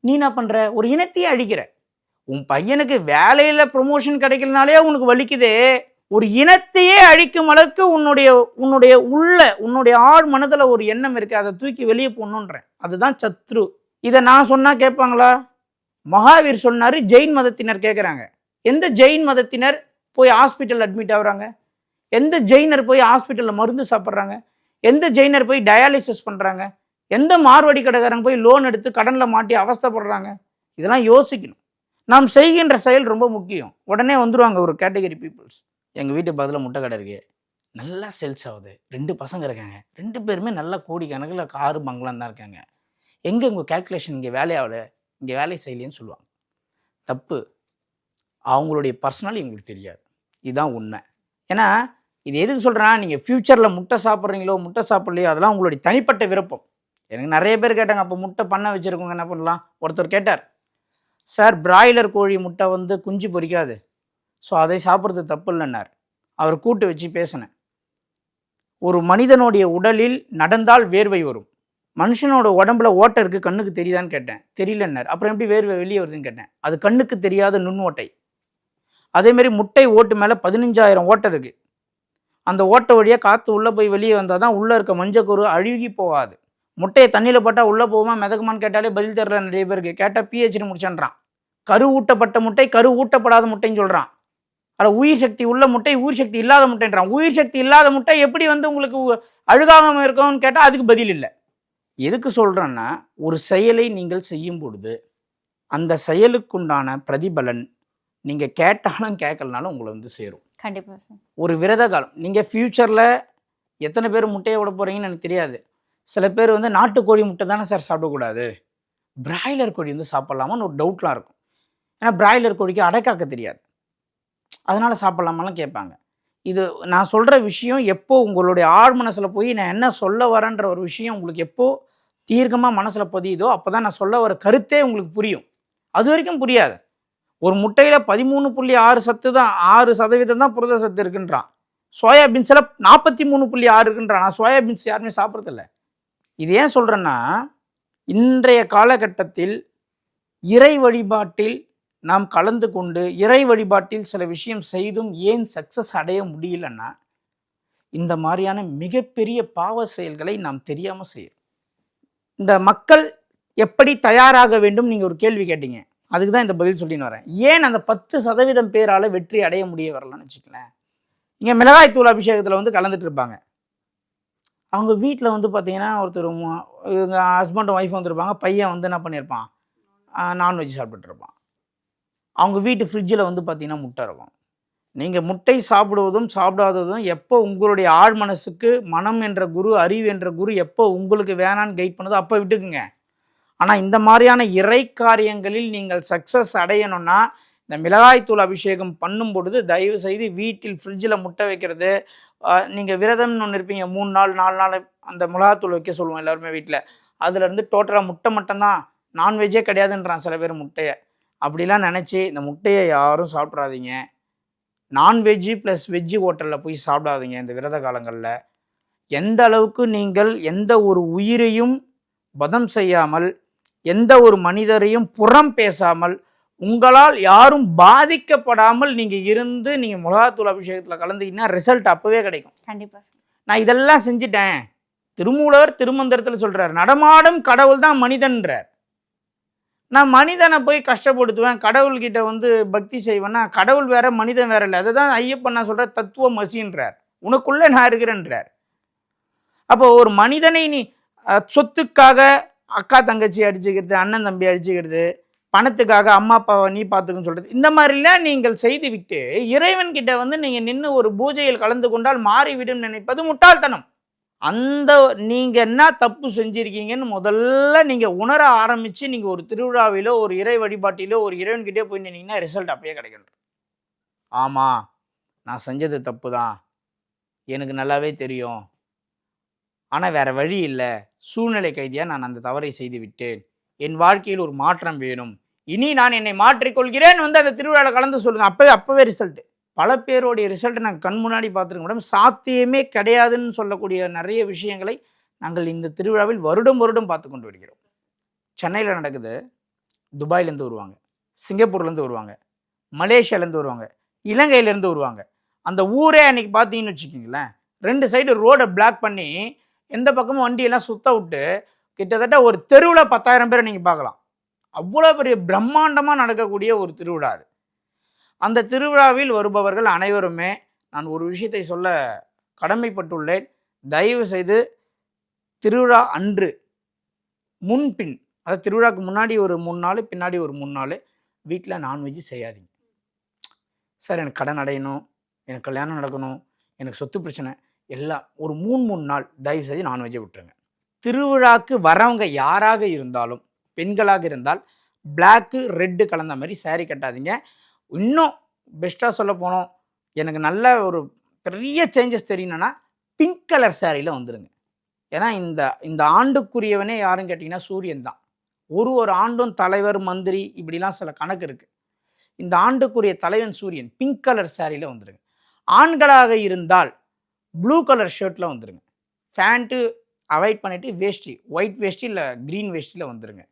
நீ என்ன பண்ணுற? ஒரு இனத்தையே அழிக்கிற. உன் பையனுக்கு வேலையில் ப்ரொமோஷன் கிடைக்கலனாலே உனக்கு வலிக்குதே, ஒரு இனத்தையே அழிக்கும் அளவுக்கு உன்னுடைய ஆழ் மனதில் ஒரு எண்ணம் இருக்குது, அதை தூக்கி வெளியே போடணுன்றேன். அதுதான் சத்ரு. இதை நான் சொன்னால் கேட்பாங்களா? மகாவீர் சொன்னார், ஜெயின் மதத்தினர் கேட்குறாங்க. எந்த ஜெயின் மதத்தினர் போய் ஹாஸ்பிட்டல் அட்மிட் ஆகுறாங்க? எந்த ஜெயினர் போய் ஹாஸ்பிட்டலில் மருந்து சாப்பிட்றாங்க? எந்த ஜெயினர் போய் டயாலிசிஸ் பண்ணுறாங்க? எந்த மார்வடி கடைக்காரங்க போய் லோன் எடுத்து கடனில் மாட்டி அவஸ்தைப்படுறாங்க? இதெல்லாம் யோசிக்கணும். நாம் செய்கின்ற செயல் ரொம்ப முக்கியம். உடனே வந்துடுவாங்க ஒரு கேட்டகரி பீப்புள்ஸ், எங்கள் வீட்டு பதில் முட்டை கடை இருக்கு, நல்லா சேல்ஸ் ஆகுது, 2 பசங்க இருக்காங்க, 2 பேருமே நல்லா கோடி கணக்கில் காரு பங்களான் தான் இருக்காங்க, எங்கே உங்கள் கேல்குலேஷன் இங்கே வேலையாகல, இங்கே வேலை செய்யலேன்னு சொல்லுவாங்க. தப்பு. அவங்களுடைய பர்சனல் எங்களுக்கு தெரியாது, இதுதான் உண்மை. ஏன்னா இது எதுக்கு சொல்கிறேன்னா, நீங்கள் ஃப்யூச்சரில் முட்டை சாப்பிட்றீங்களோ முட்டை சாப்பிட்லையோ அதெல்லாம் உங்களுடைய தனிப்பட்ட விருப்பம். எனக்கு நிறைய பேர் கேட்டாங்க, அப்போ முட்டை பண்ண வச்சுருக்கோங்க என்ன பண்ணலாம்? ஒருத்தர் கேட்டார், சார் பிராய்லர் கோழி முட்டை வந்து குஞ்சு பொரிக்காது, ஸோ அதை சாப்பிட்றது தப்பு இல்லைன்னார். அவர் கூட்டு வச்சு பேசினேன். ஒரு மனிதனுடைய உடலில் நடந்தால் வேர்வை வரும், மனுஷனோட உடம்புல ஓட்டை இருக்குது, கண்ணுக்கு தெரியுதான்னு கேட்டேன். தெரியலன்னார். அப்புறம் எப்படி வேர்வை வெளியே வருதுன்னு கேட்டேன். அது கண்ணுக்கு தெரியாத நுண்ணோட்டை. அதேமாரி முட்டை ஓட்டு மேலே 15,000 ஓட்டை இருக்குது. அந்த ஓட்டை வழியாக காற்று உள்ளே போய் வெளியே வந்தால் தான் உள்ளே இருக்க மஞ்சக்கரு அழுகி போகாது. முட்டையை தண்ணியில் போட்டால் உள்ளே போகுமா மிதக்குமான்னு கேட்டாலே பதில் தெரியல நிறைய பேருக்கு. கேட்டால் பிஹெச்டி முடிச்சன்றான். கரு ஊட்டப்பட்ட முட்டை, கரு ஊட்டப்படாத முட்டைன்னு சொல்கிறான். அதில் உயிர் சக்தி உள்ள முட்டை, உயிர் சக்தி இல்லாத முட்டைன்றான். உயிர் சக்தி இல்லாத முட்டை எப்படி வந்து உங்களுக்கு அழுகாமல் இருக்கும்னு கேட்டால் அதுக்கு பதில் இல்லை. எதுக்கு சொல்கிறேன்னா, ஒரு செயலை நீங்கள் செய்யும் பொழுது அந்த செயலுக்குண்டான பிரதிபலன் நீங்கள் கேட்டாலும் கேட்கலனாலும் உங்களை வந்து சேரும். கண்டிப்பாக சார். ஒரு விரத காலம். நீங்கள் ஃப்யூச்சரில் எத்தனை பேர் முட்டையை விட போகிறீங்கன்னு எனக்கு தெரியாது. சில பேர் வந்து நாட்டுக்கோழி முட்டை தானே சார் சாப்பிடக்கூடாது, பிராய்லர் கோழி வந்து சாப்பிட்லாமான்னு ஒரு டவுட்லாம் இருக்கும். ஏன்னா பிராய்லர் கோழிக்கு அடைக்காக்க தெரியாது, அதனால் சாப்பிட்லாமாலாம் கேட்பாங்க. இது நான் சொல்கிற விஷயம் எப்போ உங்களுடைய ஆழ் மனசில் போய் நான் என்ன சொல்ல வரேன்ற ஒரு விஷயம் உங்களுக்கு எப்போ தீர்க்கமாக மனசில் பதியுதோ அப்போ தான் நான் சொல்ல வர கருத்தே உங்களுக்கு புரியும். அது வரைக்கும் புரியாது. ஒரு முட்டையில் 13.6 சத்து தான், 6% தான் புரத சத்து இருக்குன்றான். சோயாபீன்ஸில் 43.6 இருக்குன்றான். நான் சோயாபீன்ஸ் யாருமே சாப்பிட்றதில்ல. இது ஏன் சொல்கிறேன்னா, இன்றைய காலகட்டத்தில் இறை வழிபாட்டில் நாம் கலந்து கொண்டு இறை வழிபாட்டில் சில விஷயம் செய்தும் ஏன் சக்ஸஸ் அடைய முடியலன்னா, இந்த மாதிரியான மிகப்பெரிய பாவ செயல்களை நாம் தெரியாமல் செய்யும். இந்த மக்கள் எப்படி தயாராக வேண்டும் நீங்கள் ஒரு கேள்வி கேட்டீங்க, அதுக்கு தான் இந்த பதில் சொல்லின்னு வரேன். ஏன் அந்த 10% பேரால் வெற்றி அடைய முடிய வரலான்னு வச்சுக்கலேன். இங்கே மிளகாய் தூள் அபிஷேகத்தில் வந்து கலந்துட்டு இருப்பாங்க. அவங்க வீட்டில் வந்து பார்த்தீங்கன்னா ஒருத்தர் இவங்க ஹஸ்பண்ட் ஒய்ஃப் வந்துருப்பாங்க, பையன் வந்து என்ன பண்ணியிருப்பான், நான்வெஜ் சாப்பிட்டுட்டு இருப்பான். அவங்க வீட்டு ஃப்ரிட்ஜில் வந்து பார்த்தீங்கன்னா முட்டை இருக்கும். நீங்கள் முட்டை சாப்பிடுவதும் சாப்பிடாததும் எப்போ உங்களுடைய ஆழ் மனசுக்கு மனம் என்ற குரு, அறிவு என்ற குரு எப்போ உங்களுக்கு வேணான்னு கைட் பண்ணுதோ அப்போ விட்டுக்குங்க. ஆனால் இந்த மாதிரியான இறை காரியங்களில் நீங்கள் சக்ஸஸ் அடையணும்னா இந்த மிளகாய்த்தூள் அபிஷேகம் பண்ணும் பொழுது தயவு செய்து வீட்டில் ஃப்ரிட்ஜில் முட்டை வைக்கிறது, நீங்கள் விரதம்னு ஒன்று இருப்பீங்க 3 நாள் 4 நாள் அந்த மிளகாத்தூள் வைக்க சொல்லுவோம் எல்லாருமே வீட்டில். அதுலேருந்து டோட்டலாக முட்டை மட்டும்தான், நான்வெஜ்ஜே கிடையாதுன்றான் சில பேர் முட்டையை. அப்படிலாம் நினச்சி இந்த முட்டையை யாரும் சாப்பிட்றாதீங்க. நான்வெஜ்ஜு ப்ளஸ் வெஜ்ஜு ஹோட்டலில் போய் சாப்பிடாதீங்க இந்த விரத காலங்களில். எந்த அளவுக்கு நீங்கள் எந்த ஒரு உயிரையும் வதம் செய்யாமல், எந்த ஒரு மனிதரையும் புறம் பேசாமல், உங்களால் யாரும் பாதிக்கப்படாமல் நீங்கள் இருந்து நீங்கள் மிளகாத்தூள் அபிஷேகத்தில் கலந்துக்கிங்கன்னா ரிசல்ட் அப்போவே கிடைக்கும். கண்டிப்பாக. நான் இதெல்லாம் செஞ்சுட்டேன். திருமூலர் திருமந்திரத்தில் சொல்கிறார், நடமாடும் கடவுள் தான் மனிதன்றார். நான் மனிதனை போய் கஷ்டப்படுத்துவேன், கடவுள்கிட்ட வந்து பக்தி செய்வேன்னா கடவுள் வேற மனிதன் வேற இல்லை. அதை தான் ஐயப்பன் நான் சொல்கிற தத்துவ மசின்றார், உனக்குள்ளே நான் இருக்கிறேன்றார். அப்போ ஒரு மனிதனை நீ சொத்துக்காக அக்கா தங்கச்சி அடிச்சுக்கிறது, அண்ணன் தம்பி அடிச்சுக்கிறது, பணத்துக்காக அம்மா அப்பாவை நீ பார்த்துக்குன்னு சொல்கிறது, இந்த மாதிரிலாம் நீங்கள் செய்து விட்டு இறைவன்கிட்ட வந்து நீங்கள் நின்று ஒரு பூஜையில் கலந்து கொண்டால் மாறிவிடும் நினைப்பது முட்டாள்தனம். அந்த நீங்கள் என்ன தப்பு செஞ்சுருக்கீங்கன்னு முதல்ல நீங்கள் உணர ஆரம்பித்து நீங்கள் ஒரு திருவிழாவிலோ ஒரு இறை வழிபாட்டிலோ ஒரு இறைவன்கிட்டே போய் நின்னீங்கன்னா ரிசல்ட் அப்பயே கிடைக்கணும். ஆமாம் நான் செஞ்சது தப்பு தான், எனக்கு நல்லாவே தெரியும், ஆனால் வேறு வழி இல்லை, சூழ்நிலை கைதியாக நான் அந்த தவறை செய்து விட்டேன், என் வாழ்க்கையில் ஒரு மாற்றம் வேணும், இனி நான் என்னை மாற்றிக்கொள்கிறேன் வந்து அந்த திருவிழாவில் கலந்து சொல்லுங்கள். அப்போவே ரிசல்ட்டு. பல பேருடைய ரிசல்ட்டை நாங்கள் கண் முன்னாடி பார்த்துருக்கோம் மேடம். சாத்தியமே கிடையாதுன்னு சொல்லக்கூடிய நிறைய விஷயங்களை நாங்கள் இந்த திருவிழாவில் வருடம் வருடம் பார்த்து கொண்டு வருகிறோம். சென்னையில் நடக்குது, துபாயிலேருந்து வருவாங்க, சிங்கப்பூர்லேருந்து வருவாங்க, மலேசியாலேருந்து வருவாங்க, இலங்கையிலேருந்து வருவாங்க. அந்த ஊரே அன்றைக்கி பார்த்தீங்கன்னு வச்சுக்கிங்களேன், 2 சைடு ரோடை பிளாக் பண்ணி எந்த பக்கமும் வண்டியெல்லாம் சுத்த விட்டு கிட்டத்தட்ட ஒரு தெருவில் 10,000 பேரை நீங்கள் பார்க்கலாம். அவ்வளோ பெரிய பிரம்மாண்டமாக நடக்கக்கூடிய ஒரு திருவிழா அது. அந்த திருவிழாவில் வருபவர்கள் அனைவருமே நான் ஒரு விஷயத்தை சொல்ல கடமைப்பட்டுள்ளேன். தயவு செய்து திருவிழா அன்று முன்பின், அதாவது திருவிழாவுக்கு முன்னாடி ஒரு 3 நாள், பின்னாடி ஒரு 3 நாள் வீட்டில் நான்வெஜ் செய்யாதீங்க. சார் எனக்கு கடன் அடையணும், எனக்கு கல்யாணம் நடக்கணும், எனக்கு சொத்து பிரச்சனை, எல்லாம் ஒரு 3 நாள் தயவு செய்து நான்வெஜ்ஜை விட்டுருங்க. திருவிழாக்கு வரவங்க யாராக இருந்தாலும், பெண்களாக இருந்தால் பிளாக்கு ரெட்டு கலந்த மாதிரி saree கட்டாதீங்க. இன்னும் பெஸ்ட்டாக சொல்ல போனோம், எனக்கு நல்ல ஒரு பெரிய சேஞ்சஸ் தெரியணும்னா பிங்க் கலர் சாரியில் வந்துடுங்க. ஏன்னா இந்த ஆண்டுக்குரியவனே யாருன்னு கேட்டிங்கன்னா சூரியன் தான். ஒரு ஆண்டும் தலைவர், மந்திரி இப்படிலாம் சில கணக்கு இருக்குது. இந்த ஆண்டுக்குரிய தலைவன் சூரியன். பிங்க் கலர் சாரியில் வந்துடுங்க. ஆண்களாக இருந்தால் ப்ளூ கலர் ஷர்ட்டில் வந்துடுங்க. ஃபேண்ட்டு அவாய்ட் பண்ணிவிட்டு வேஷ்டி, ஒயிட் வேஷ்டி இல்லை க்ரீன் வேஷ்டியில் வந்துடுங்க.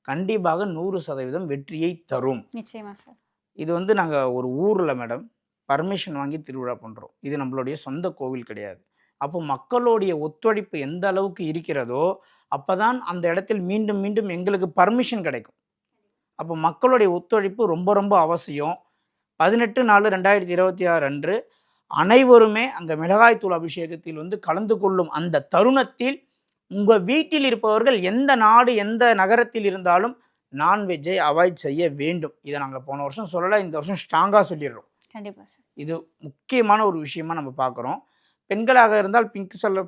கண்டிப்பாக 100% வெற்றியை தரும். நிச்சயமா சார். இது வந்து நாங்கள் ஒரு ஊரில் மேடம் பர்மிஷன் வாங்கி திருவிழா பண்ணுறோம். இது நம்மளுடைய சொந்த கோவில் கிடையாது. அப்போ மக்களுடைய ஒத்துழைப்பு எந்த அளவுக்கு இருக்கிறதோ அப்போ தான் அந்த இடத்தில் மீண்டும் மீண்டும் எங்களுக்கு பர்மிஷன் கிடைக்கும். அப்போ மக்களுடைய ஒத்துழைப்பு ரொம்ப ரொம்ப அவசியம். 18/4/2026 அன்று அனைவருமே அங்கே மிளகாய்த்தூள் அபிஷேகத்தில் வந்து கலந்து கொள்ளும் அந்த தருணத்தில் உங்கள் வீட்டில் இருப்பவர்கள் எந்த நாடு எந்த நகரத்தில் இருந்தாலும் நான்வெஜ்ஜை அவாய்ட் செய்ய வேண்டும். இதை நாங்கள் போன வருஷம் சொல்லலை, இந்த வருஷம் ஸ்ட்ராங்காக சொல்லிடுறோம். கண்டிப்பாக சார். இது முக்கியமான ஒரு விஷயமா நம்ம பார்க்குறோம். பெண்களாக இருந்தால்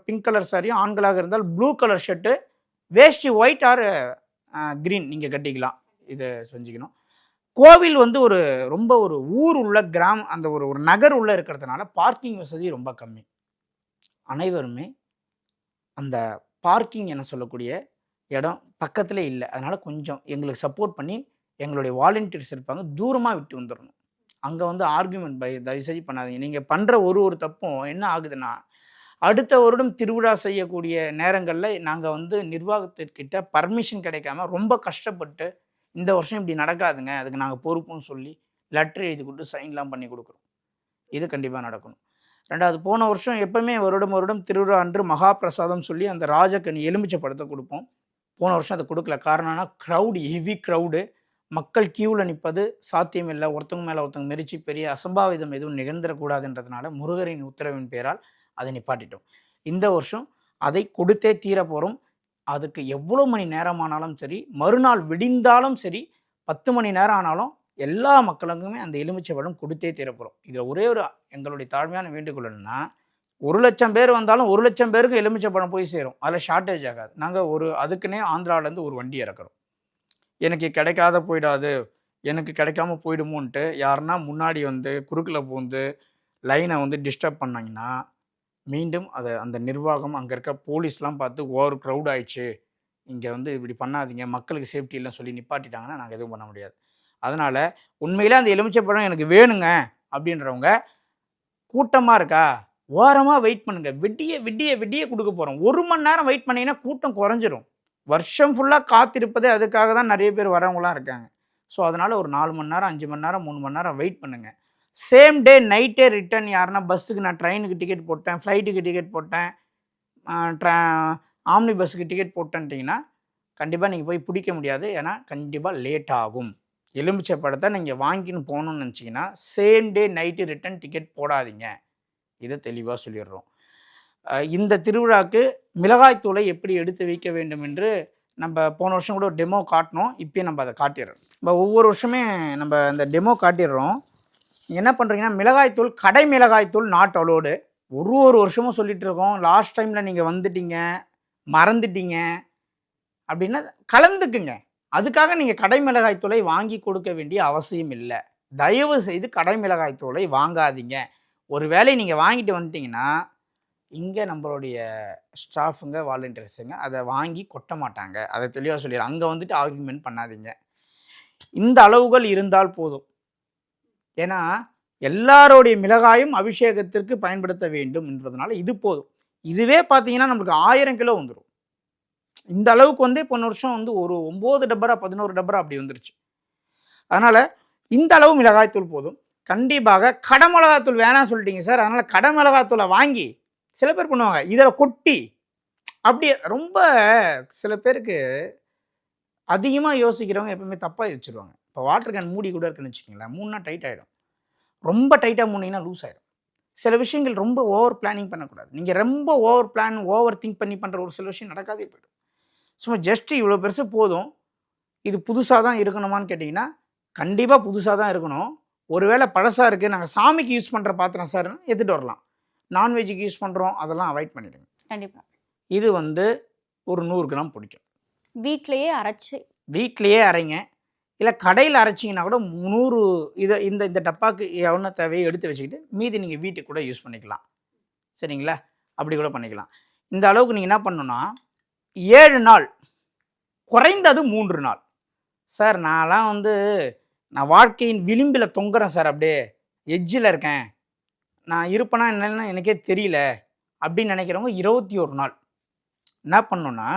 பிங்க் கலர் சாரியும், ஆண்களாக இருந்தால் ப்ளூ கலர் ஷர்ட்டு, வேஷ்டி ஒயிட் ஆர் க்ரீன் நீங்கள் கட்டிக்கலாம். இதை செஞ்சுக்கணும். கோவில் வந்து ரொம்ப ஒரு ஊர் உள்ள அந்த ஒரு நகர் உள்ள இருக்கிறதுனால பார்க்கிங் வசதி ரொம்ப கம்மி. அனைவருமே அந்த பார்க்கிங் என சொல்லக்கூடிய இடம் பக்கத்திலே இல்லை. அதனால் கொஞ்சம் எங்களுக்கு சப்போர்ட் பண்ணி எங்களுடைய வாலண்டியர்ஸ் இருப்பாங்க, தூரமாக விட்டு வந்துடணும். அங்கே வந்து ஆர்கியூமெண்ட் தயவுசெய்து பண்ணாதீங்க. நீங்கள் பண்ணுற ஒரு தப்பும் என்ன ஆகுதுன்னா, அடுத்த வருடம் திருவிழா செய்யக்கூடிய நேரங்களில் நாங்கள் வந்து நிர்வாகத்திற்கிட்ட பர்மிஷன் கிடைக்காம ரொம்ப கஷ்டப்பட்டு இந்த வருஷம் இப்படி நடக்காதுங்க, அதுக்கு நாங்கள் பொறுப்புன்னு சொல்லி லெட்டர் எழுதி கொடுத்து சைன்லாம் பண்ணி கொடுக்குறோம். இது கண்டிப்பாக நடக்கணும். 2வது, போன வருஷம் எப்பவுமே வருடம் திருவிழா அன்று மகா பிரசாதம் சொல்லி அந்த ராஜக்கனி எலுமிச்சை பழத்தை கொடுப்போம். போன வருஷம் அதை கொடுக்கல. காரணம்னா ஹெவி க்ரௌடு, மக்கள் கியூவில் நிற்பது சாத்தியம் இல்லை. ஒருத்தவங்க மேலே ஒருத்தவங்க மெரிச்சு பெரிய அசம்பாவிதம் எதுவும் நிகழ்ந்துடக்கூடாதுன்றதுனால முருகரின் உத்தரவின் பேரால் அதை நிப்பாட்டிட்டோம். இந்த வருஷம் அதை கொடுத்தே தீர போகிறோம். அதுக்கு எவ்வளோ மணி நேரமானாலும் சரி, மறுநாள் விடிந்தாலும் சரி, 10 மணி நேரம் ஆனாலும் எல்லா மக்களுக்குமே அந்த எலுமிச்சை பழம் கொடுத்தே தீர போகிறோம். இதில் ஒரே ஒரு எங்களுடைய தாழ்மையான வேண்டுகோள் என்னன்னா, 1,00,000 பேர் வந்தாலும் 1,00,000 பேருக்கு எலுமிச்சை பழம் போய் சேரும். அதில் ஷார்ட்டேஜ் ஆகாது. நாங்கள் அதுக்குன்னே ஆந்திராவிலேருந்து ஒரு வண்டி இறக்குறோம். எனக்கு கிடைக்காத போயிடாது, எனக்கு கிடைக்காம போயிடுமோன்ட்டு யாருன்னா முன்னாடி வந்து குறுக்கில் பூந்து லைனை வந்து டிஸ்டர்ப் பண்ணாங்கன்னா, மீண்டும் அந்த நிர்வாகம் அங்கே இருக்க போலீஸ்லாம் பார்த்து ஓவர் க்ரௌட் ஆயிடுச்சு, இங்கே வந்து இப்படி பண்ணாதீங்க, மக்களுக்கு சேஃப்டி இல்லைன்னு சொல்லி நிப்பாட்டிட்டாங்கன்னா நாங்கள் எதுவும் பண்ண முடியாது. அதனால் உண்மையிலே அந்த எலுமிச்சை பழம் எனக்கு வேணுங்க அப்படின்றவங்க கூட்டமாக இருக்கா, ஓரமாக வெயிட் பண்ணுங்கள். விடிய கொடுக்க போகிறோம். 1 மணி நேரம் வெயிட் பண்ணிங்கன்னா கூட்டம் குறைஞ்சிரும். வருஷம் ஃபுல்லாக காத்திருப்பதே அதுக்காக தான் நிறைய பேர் வரவங்களாம் இருக்காங்க. ஸோ அதனால் ஒரு 4 மணி நேரம், 5 மணி நேரம், 3 மணி நேரம் வெயிட் பண்ணுங்கள். சேம் டே நைட்டே ரிட்டர்ன். யாருன்னா பஸ்ஸுக்கு நான் ட்ரெயினுக்கு டிக்கெட் போட்டேன், ஃப்ளைட்டுக்கு டிக்கெட் போட்டேன், ஆம்னி பஸ்ஸுக்கு டிக்கெட் போட்டேன்ட்டிங்கன்னா கண்டிப்பாக நீங்கள் போய் பிடிக்க முடியாது. ஏன்னா கண்டிப்பாக லேட் ஆகும். எலுமிச்சை பழத்தை நீங்கள் வாங்கின்னு போகணுன்னு நினச்சிங்கன்னா same day night return ticket போடாதீங்க. இதை தெளிவாக சொல்லிடுறோம். இந்த திருவிழாக்கு மிளகாய்த்தூளை எப்படி எடுத்து வைக்க வேண்டும் என்று நம்ம போன வருஷம் கூட ஒரு டெமோ காட்டினோம். இப்போயும் நம்ம அதை காட்டிடுறோம். நம்ம ஒவ்வொரு வருஷமே நம்ம அந்த டெமோ காட்டிடுறோம். என்ன பண்ணுறீங்கன்னா, மிளகாய்த்தூள், கடை மிளகாய்த்தூள் நாட் அலோடு. ஒரு வருஷமும் சொல்லிட்டு இருக்கோம். லாஸ்ட் டைமில் நீங்கள் வந்துட்டீங்க, மறந்துட்டீங்க அப்படின்னா கலந்துக்குங்க. அதுக்காக நீங்கள் கடை மிளகாய்த்தூளை வாங்கி கொடுக்க வேண்டிய அவசியம் இல்லை. தயவு செய்து கடை மிளகாய்த்தூளை வாங்காதீங்க. ஒரு வேளை நீங்கள் வாங்கிட்டு வந்துட்டிங்கன்னா இங்கே நம்மளுடைய ஸ்டாஃபுங்க, வாலண்டியர்ஸுங்க அதை வாங்கி கொட்ட மாட்டாங்க. அதை தெளிவாக சொல்லிடுறேன். அங்கே வந்துட்டு ஆர்கியூமெண்ட் பண்ணாதீங்க. இந்த அளவுகள் இருந்தால் போதும். ஏன்னா எல்லாருடைய மிளகாயும் அபிஷேகத்திற்கு பயன்படுத்த வேண்டும் என்பதனால இது போதும். இதுவே பார்த்தீங்கன்னா நம்மளுக்கு 1000 கிலோ வந்துடும். இந்த அளவுக்கு வந்து போன வருஷம் வந்து ஒரு 9 டப்பரா 11 டப்பரா அப்படி வந்துருச்சு. அதனால இந்த அளவு மிளகாய்த்தூள் போதும். கண்டிப்பாக கடை மிளகாத்தூள் வேணாம் சொல்லிட்டீங்க சார், அதனால கடை மிளகாத்தூளை வாங்கி சில பேர் பண்ணுவாங்க, இதில் கொட்டி அப்படியே ரொம்ப சில பேருக்கு அதிகமாக யோசிக்கிறவங்க எப்பவுமே தப்பாக யோசிச்சிருவாங்க. இப்போ வாட்டர் கேன் மூடி கூட இருக்குன்னு வச்சுக்கோங்களேன், மூணுனா டைட் ஆகிடும். ரொம்ப டைட்டாக மூடிங்கன்னா லூஸ் ஆகிடும். சில விஷயங்கள் ரொம்ப ஓவர் பிளானிங் பண்ணக்கூடாது. நீங்கள் ரொம்ப ஓவர் திங்க் பண்ணி பண்ணுற ஒரு சில விஷயம் நடக்காதே போய்டும். சும்மா ஜஸ்ட் இவ்வளோ பெருசு போதும். இது புதுசாக தான் இருக்கணுமான்னு கேட்டிங்கன்னா கண்டிப்பாக புதுசாக தான் இருக்கணும். ஒருவேளை பழசாக இருக்குது, நாங்கள் சாமிக்கு யூஸ் பண்ணுற பாத்திரம் சார் எடுத்துகிட்டு வரலாம். நான்வெஜ்ஜுக்கு யூஸ் பண்ணுறோம், அதெல்லாம் அவாய்ட் பண்ணிவிடுங்க. கண்டிப்பாக இது வந்து ஒரு 100 கிராம் பிடிக்கும். வீட்லேயே அரைங்க. இல்லை கடையில் அரைச்சிங்கன்னா கூட 100 இதை இந்த டப்பாக்கு எவ்வளோ தேவையோ எடுத்து வச்சுக்கிட்டு மீதி நீங்கள் வீட்டுக்கு கூட யூஸ் பண்ணிக்கலாம். சரிங்களா? அப்படி கூட பண்ணிக்கலாம். இந்த அளவுக்கு நீங்கள் என்ன பண்ணணும்னா 7 நாள், குறைந்தது 3 நாள். சார் நான்லாம் வந்து நான் வாழ்க்கையின் விளிம்பில் தொங்குறேன் சார், அப்படியே எட்ஜில் இருக்கேன், நான் இருப்பேனா என்னன்னு எனக்கே தெரியல அப்படின்னு நினைக்கிறவங்க 21 நாள் என்ன பண்ணணும்னா,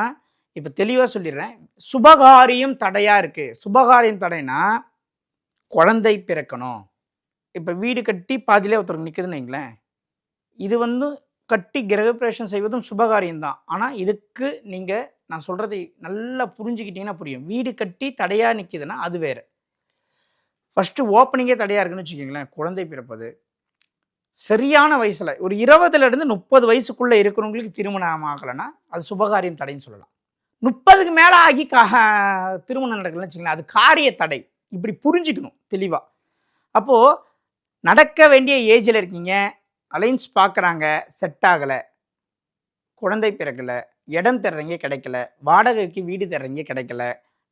இப்போ தெளிவாக சொல்லிடுறேன், சுபகாரியம் தடையாக இருக்குது. சுபகாரியம் தடைனா குழந்தை பிறக்கணும். இப்போ வீடு கட்டி பாதியிலே ஒருத்தருக்கு நிற்குதுன்னு வைங்களேன், இது வந்து கட்டி கிரகப்பிரவேசம் செய்வதும் சுபகாரியம் தான். ஆனால் இதுக்கு நீங்கள் நான் சொல்கிறதை நல்லா புரிஞ்சுக்கிட்டீங்கன்னா புரியும். வீடு கட்டி தடையாக நிற்கிதுன்னா அது வேறு. ஃபஸ்ட்டு ஓப்பனிங்கே தடையாக இருக்குன்னு வச்சுக்கிங்களேன், குழந்தை பிறப்பது சரியான வயசில் ஒரு 20லேருந்து 30 வயசுக்குள்ளே இருக்கிறவங்களுக்கு திருமணம் ஆகலைன்னா அது சுபகாரியம் தடைன்னு சொல்லலாம். 30க்கு மேலே ஆகி திருமணம் நடக்கலன்னு வச்சுக்கலாம், அது காரிய தடை. இப்படி புரிஞ்சுக்கணும் தெளிவாக. அப்போது நடக்க வேண்டிய ஏஜில் இருக்கீங்க, அலைன்ஸ் பார்க்குறாங்க, செட் ஆகலை, குழந்தை பிறக்கலை, இடம் தர்றீங்க கிடைக்கல, வாடகைக்கு வீடு தர்றீங்க கிடைக்கல,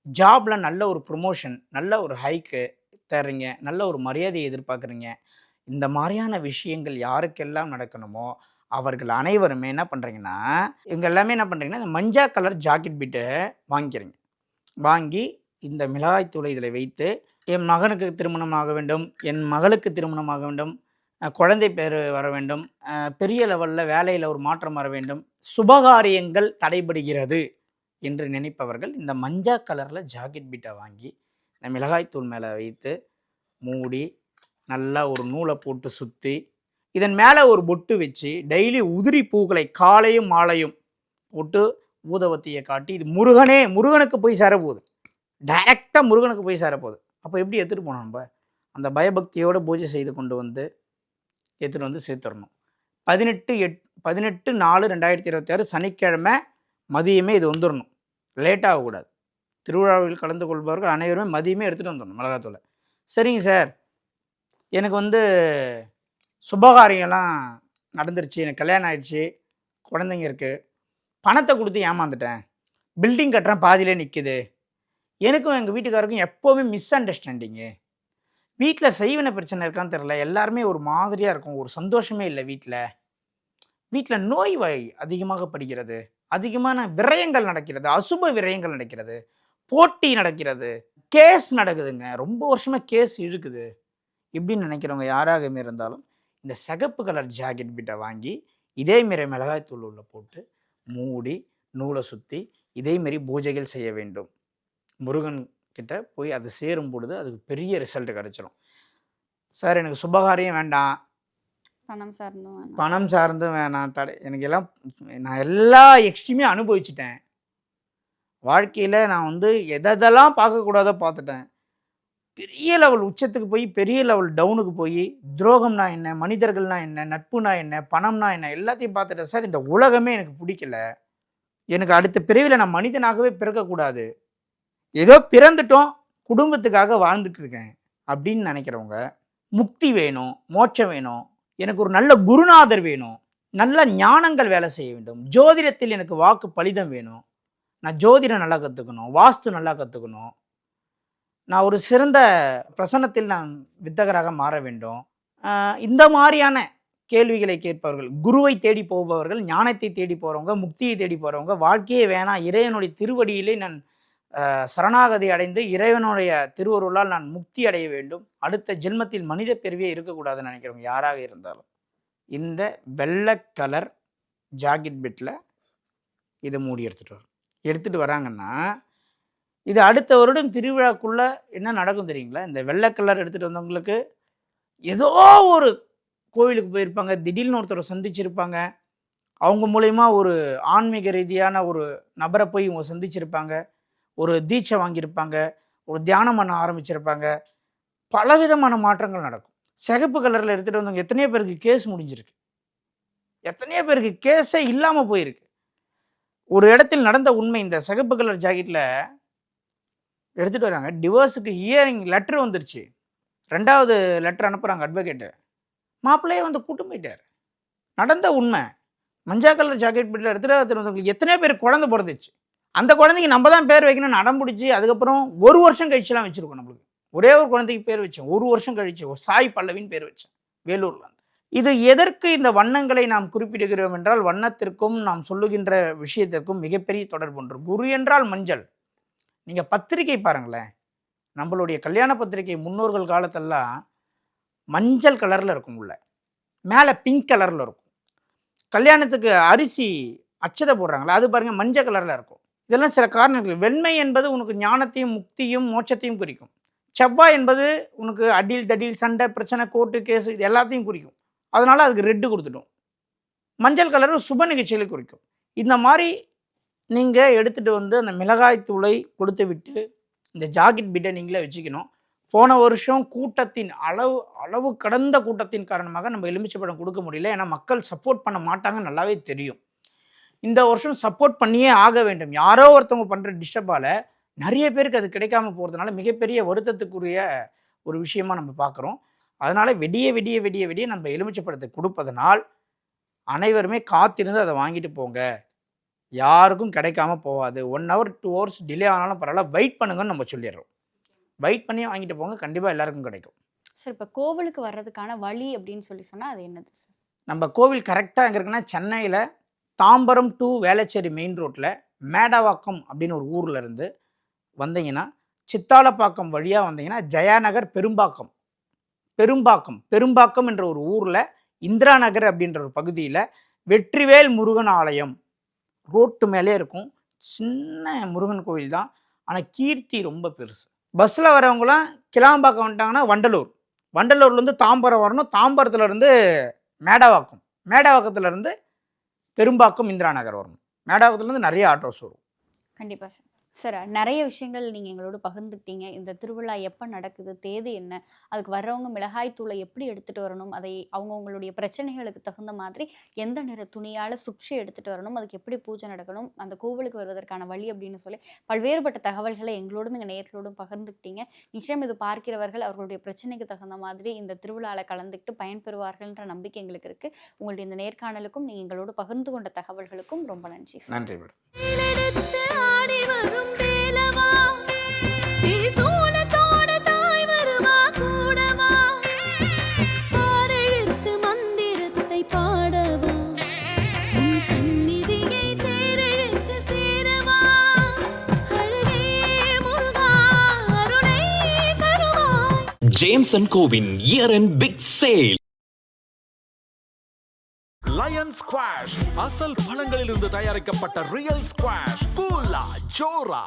ஜாபில் நல்ல ஒரு ப்ரொமோஷன், நல்ல ஒரு ஹைக்கு தர்றீங்க, நல்ல ஒரு மரியாதையை எதிர்பார்க்குறீங்க, இந்த மாதிரியான விஷயங்கள் யாருக்கெல்லாம் நடக்கணுமோ அவர்கள் அனைவருமே என்ன பண்ணுறீங்கன்னா, இவங்க எல்லாமே என்ன பண்ணுறீங்கன்னா, இந்த மஞ்சள் கலர் ஜாக்கெட் பிட்டை வாங்கிக்கிறீங்க. வாங்கி இந்த மிளகாய்த்தூளை இதில் வைத்து, என் மகனுக்கு திருமணம் ஆக வேண்டும், என் மகளுக்கு திருமணம் ஆக வேண்டும், குழந்தை பேர் வர வேண்டும், பெரிய லெவலில் வேலையில் ஒரு மாற்றம் வர வேண்டும், சுபகாரியங்கள் தடைபடுகிறது என்று நினைப்பவர்கள் இந்த மஞ்சள் கலரில் ஜாக்கெட் பிட்டை வாங்கி இந்த மிளகாய்த்தூள் மேலே வைத்து மூடி நல்லா ஒரு நூலை போட்டு சுற்றி இதன் மேலே ஒரு பொட்டு வச்சு டெய்லி உதிரி பூக்களை காலையும் மாலையும் போட்டு ஊதவத்தியை காட்டி, இது முருகனுக்கு போய் சேரப்போகுது, டைரெக்டாக முருகனுக்கு போய் சேரப்போகுது. அப்போ எப்படி எடுத்துகிட்டு போனோம்? நம்ம அந்த பயபக்தியோடு பூஜை செய்து கொண்டு வந்து எடுத்துகிட்டு வந்து சேர்த்துடணும். 18/4/2026 சனிக்கிழமை மதியமே இது வந்துடணும், லேட்டாகக்கூடாது. திருவிழாவில் கலந்து கொள்பவர்கள் அனைவருமே மதியமே எடுத்துகிட்டு வந்துடணும் மிளகாத்தூளை. சரிங்க சார், எனக்கு வந்து சுபகாரியெல்லாம் நடந்துருச்சு, எனக்கு கல்யாணம் ஆயிடுச்சு, குழந்தைங்க இருக்குது, பணத்தை கொடுத்து ஏமாந்துட்டேன், பில்டிங் கட்டுறேன் பாதியிலே நிற்குது, எனக்கும் எங்கள் வீட்டுக்காருக்கும் எப்போவுமே மிஸ் அண்டர்ஸ்டாண்டிங்கு, வீட்டில் செய்வன பிரச்சனை இருக்கான்னு தெரில, எல்லாருமே ஒரு மாதிரியாக இருக்கும், ஒரு சந்தோஷமே இல்லை, வீட்டில் நோய் அதிகமாக படுகிறது, அதிகமான விரயங்கள் நடக்கிறது, அசுப விரயங்கள் நடக்கிறது, போட்டி நடக்கிறது, கேஸ் நடக்குதுங்க, ரொம்ப வருஷமாக கேஸ் இழுக்குது, இப்படின்னு நினைக்கிறவங்க யாராகவே இருந்தாலும் இந்த சிகப்பு கலர் ஜாக்கெட் பிட்டை வாங்கி இதேமாரி மிளகாய்த்தூள் உள்ள போட்டு மூடி நூலை சுற்றி இதேமாரி பூஜைகள் செய்ய வேண்டும். முருகன் கிட்ட போய் அது சேரும் பொழுது அதுக்கு பெரிய ரிசல்ட் கிடைச்சிடும். சார் எனக்கு சுபகாரியம் வேண்டாம், பணம் சார்ந்தும் வேணாம், எனக்கு எல்லாம் நான் எல்லா எக்ஸ்ட்ரீமே அனுபவிச்சிட்டேன், வாழ்க்கையில் நான் வந்து எதெல்லாம் பார்க்கக்கூடாதோ பார்த்துட்டேன், பெரிய லெவல் உச்சத்துக்கு போய் பெரிய லெவல் டவுனுக்கு போய் துரோகம்னா என்ன, மனிதர்கள்னா என்ன, நட்புனா என்ன, பணம்னா என்ன எல்லாத்தையும் பார்த்துட்டேன் சார், இந்த உலகமே எனக்கு பிடிக்கல, எனக்கு அடுத்த பிறவியில் நான் மனிதனாகவே பிறக்கக்கூடாது, ஏதோ பிறந்துட்டோம் குடும்பத்துக்காக வாழ்ந்துட்டு இருக்கேன் அப்படின்னு நினைக்கிறவங்க, முக்தி வேணும், மோட்சம் வேணும், எனக்கு ஒரு நல்ல குருநாதர் வேணும், நல்ல ஞானங்கள் வேலை செய்ய வேண்டும், ஜோதிடத்தில் எனக்கு வாக்கு பலிதம் வேணும், நான் ஜோதிடம் நல்லா கற்றுக்கணும், வாஸ்து நல்லா கற்றுக்கணும், நான் ஒரு சிறந்த பிரசன்னத்தில் நான் வித்தகராக மாற வேண்டும், இந்த மாதிரியான கேள்விகளை கேட்பவர்கள், குருவை தேடி போபவர்கள், ஞானத்தை தேடி போகிறவங்க, முக்தியை தேடி போகிறவங்க, வாழ்க்கையே வேணாம் இறைவனுடைய திருவடியிலே நான் சரணாகதி அடைந்து இறைவனுடைய திருவருளால் நான் முக்தி அடைய வேண்டும், அடுத்த ஜென்மத்தில் மனித பிறவியே இருக்கக்கூடாதுன்னு நினைக்கிறவங்க யாராக இருந்தாலும் இந்த வெள்ளை கலர் ஜாக்கெட் பெட்டில் இதை மூடி எடுத்துகிட்டு வராங்கன்னா இது அடுத்த வருடம் திருவிழாக்குள்ளே என்ன நடக்கும் தெரியுங்களா? இந்த வெள்ளை கலர் எடுத்துகிட்டு வந்தவங்களுக்கு ஏதோ ஒரு கோவிலுக்கு போயிருப்பாங்க, திடீர்னு ஒருத்தரை சந்திச்சிருப்பாங்க, அவங்க மூலயமா ஒரு ஆன்மீக ரீதியான ஒரு நபரை போய் இவங்க சந்திச்சிருப்பாங்க, ஒரு தீட்சை வாங்கியிருப்பாங்க, ஒரு தியானம் பண்ண ஆரம்பிச்சிருப்பாங்க, பலவிதமான மாற்றங்கள் நடக்கும். சிகப்பு கலரில் எடுத்துகிட்டு வந்தவங்க எத்தனையோ பேருக்கு கேஸ் முடிஞ்சிருக்கு, எத்தனையோ பேருக்கு கேஸே இல்லாமல் போயிருக்கு. ஒரு இடத்தில் நடந்த உண்மை, இந்த சிகப்பு கலர் ஜாக்கெட்டில் எடுத்துகிட்டு வராங்க, டிவோர்ஸுக்கு ஹியரிங் லெட்டர் வந்துருச்சு, 2வது லெட்டர் அனுப்புகிறாங்க அட்வொகேட்டு, மாப்பிள்ளையே வந்து கூட்டு போயிட்டார். நடந்த உண்மை. மஞ்சா கலர் ஜாக்கெட் பெட்டில் எடுத்துகிட்டு வந்தவங்களுக்கு எத்தனையோ பேர் குழந்தை பிறந்துச்சு, அந்த குழந்தைக்கு நம்ம தான் பேர் வைக்கணும்னு அடம் பிடிச்சி அதுக்கப்புறம் 1 வருஷம் கழிச்சுலாம் வச்சுருக்கோம். நம்மளுக்கு ஒரே ஒரு குழந்தைக்கு பேர் வச்சேன், 1 வருஷம் கழிச்சு ஒரு சாய் பல்லவின்னு பேர் வச்சேன் வேலூரில். இது எதற்கு இந்த வண்ணங்களை நாம் குறிப்பிடுகிறோம் என்றால், வண்ணத்திற்கும் நாம் சொல்லுகின்ற விஷயத்திற்கும் மிகப்பெரிய தொடர்பு ஒன்று. குரு என்றால் மஞ்சள். நீங்கள் பத்திரிகை பாருங்களேன், நம்மளுடைய கல்யாண பத்திரிகை முன்னோர்கள் காலத்தெல்லாம் மஞ்சள் கலரில் இருக்கும், உள்ள மேலே பிங்க் கலரில் இருக்கும். கல்யாணத்துக்கு அரிசி அச்சதை போடுறாங்களா, அது பாருங்கள் மஞ்சள் கலரில் இருக்கும். இதெல்லாம் சில காரணங்கள். வெண்மை என்பது உனக்கு ஞானத்தையும் முக்தியும் மோட்சத்தையும் குறிக்கும். செவ்வாய் என்பது உனக்கு அடில் தடில் சண்டை பிரச்சனை கோர்ட்டு கேஸு இது எல்லாத்தையும் குறிக்கும். அதனால் அதுக்கு ரெட்டு கொடுத்துட்டோம். மஞ்சள் கலர் சுப நிகழ்ச்சிகளை குறிக்கும். இந்த மாதிரி நீங்கள் எடுத்துகிட்டு வந்து அந்த மிளகாய் தூளை கொடுத்து விட்டு இந்த ஜாக்கெட் பிட்டை நீங்களே வச்சுக்கணும். போன வருஷம் கூட்டத்தின் அளவு கடந்த கூட்டத்தின் காரணமாக நம்ம எலுமிச்சைப்பழம் கொடுக்க முடியல, ஏன்னா மக்கள் சப்போர்ட் பண்ண மாட்டாங்க, நல்லாவே தெரியும். இந்த வருஷம் சப்போர்ட் பண்ணியே ஆக வேண்டும். யாரோ ஒருத்தவங்க பண்ணுற டிஸ்டர்பால் நிறைய பேருக்கு அது கிடைக்காம போகிறதுனால மிகப்பெரிய வருத்தத்துக்குரிய ஒரு விஷயமா நம்ம பார்க்குறோம். அதனால் விடிய விடிய விடிய விடிய நம்ம எலுமிச்சைப்பழத்தை கொடுப்பதனால் அனைவருமே காத்திருந்து அதை வாங்கிட்டு போங்க, யாருக்கும் கிடைக்காம போகாது. 1 hour 2 hours டிலே ஆனாலும் பரவாயில்ல, வெயிட் பண்ணுங்கன்னு நம்ம சொல்லிடுறோம். வெயிட் பண்ணி வாங்கிட்டு போங்க, கண்டிப்பாக எல்லாருக்கும் கிடைக்கும். சார், இப்போ கோவிலுக்கு வர்றதுக்கான வழி அப்படின்னு சொன்னால் அது என்னது சார்? நம்ம கோவில் கரெக்டாக எங்கே இருக்குன்னா, சென்னையில் தாம்பரம் டு வேளச்சேரி மெயின் ரோட்டில் மேடவாக்கம் அப்படின்னு ஒரு ஊரில் இருந்து வந்தீங்கன்னா, சித்தாலப்பாக்கம் வழியாக வந்தீங்கன்னா ஜெயாநகர் பெரும்பாக்கம் என்ற ஒரு ஊரில் இந்திரா நகர் அப்படின்ற ஒரு பகுதியில் வெற்றிவேல் முருகன் ஆலயம் ரோட்டு மேலே இருக்கும். சின்ன முருகன் கோவில் தான், ஆனால் கீர்த்தி ரொம்ப பெருசு. பஸ்ஸில் வரவங்களாம் கிளாம்பாக்கம் வந்துட்டாங்கன்னா வண்டலூர்லேருந்து தாம்பரம் வரணும், தாம்பரத்துலேருந்து மேடவாக்கத்துலேருந்து பெரும்பாக்கம் இந்திரா நகர் வரணும். மேடவாக்கத்துலேருந்து நிறைய ஆட்டோஸ் வரும். கண்டிப்பாக சார். சார், நிறைய விஷயங்கள் நீங்கள் எங்களோட பகிர்ந்துக்கிட்டீங்க. இந்த திருவிழா எப்போ நடக்குது, தேதி என்ன, அதுக்கு வர்றவங்க மிளகாய் தூளை எப்படி எடுத்துகிட்டு வரணும், அதை அவங்கவுங்களுடைய பிரச்சனைகளுக்கு தகுந்த மாதிரி எந்த நிற துணியால் சுற்றி எடுத்துகிட்டு வரணும், அதுக்கு எப்படி பூஜை நடக்கணும், அந்த கோவிலுக்கு வருவதற்கான வழி அப்படின்னு சொல்லி பல்வேறுபட்ட தகவல்களை எங்களோடும் எங்கள் நேயர்களோடும் பகிர்ந்துக்கிட்டீங்க. நிச்சயம் இது பார்க்கிறவர்கள் அவர்களுடைய பிரச்சனைக்கு தகுந்த மாதிரி இந்த திருவிழாவில் கலந்துக்கிட்டு பயன்பெறுவார்கள்ன்ற நம்பிக்கை எங்களுக்கு இருக்குது. உங்களுடைய இந்த நேர்காணலுக்கும் நீங்கள் எங்களோடு பகிர்ந்து கொண்ட தகவல்களுக்கும் ரொம்ப நன்றி. நன்றி மேடம். ஜேம்ஸ் அண்ட் கோவின் year and big sale. Lion squash அசல் பழங்களிலிருந்து தயாரிக்கப்பட்ட ரியல் ஸ்குவாஷ், ஃபுல்லா ஜோரா.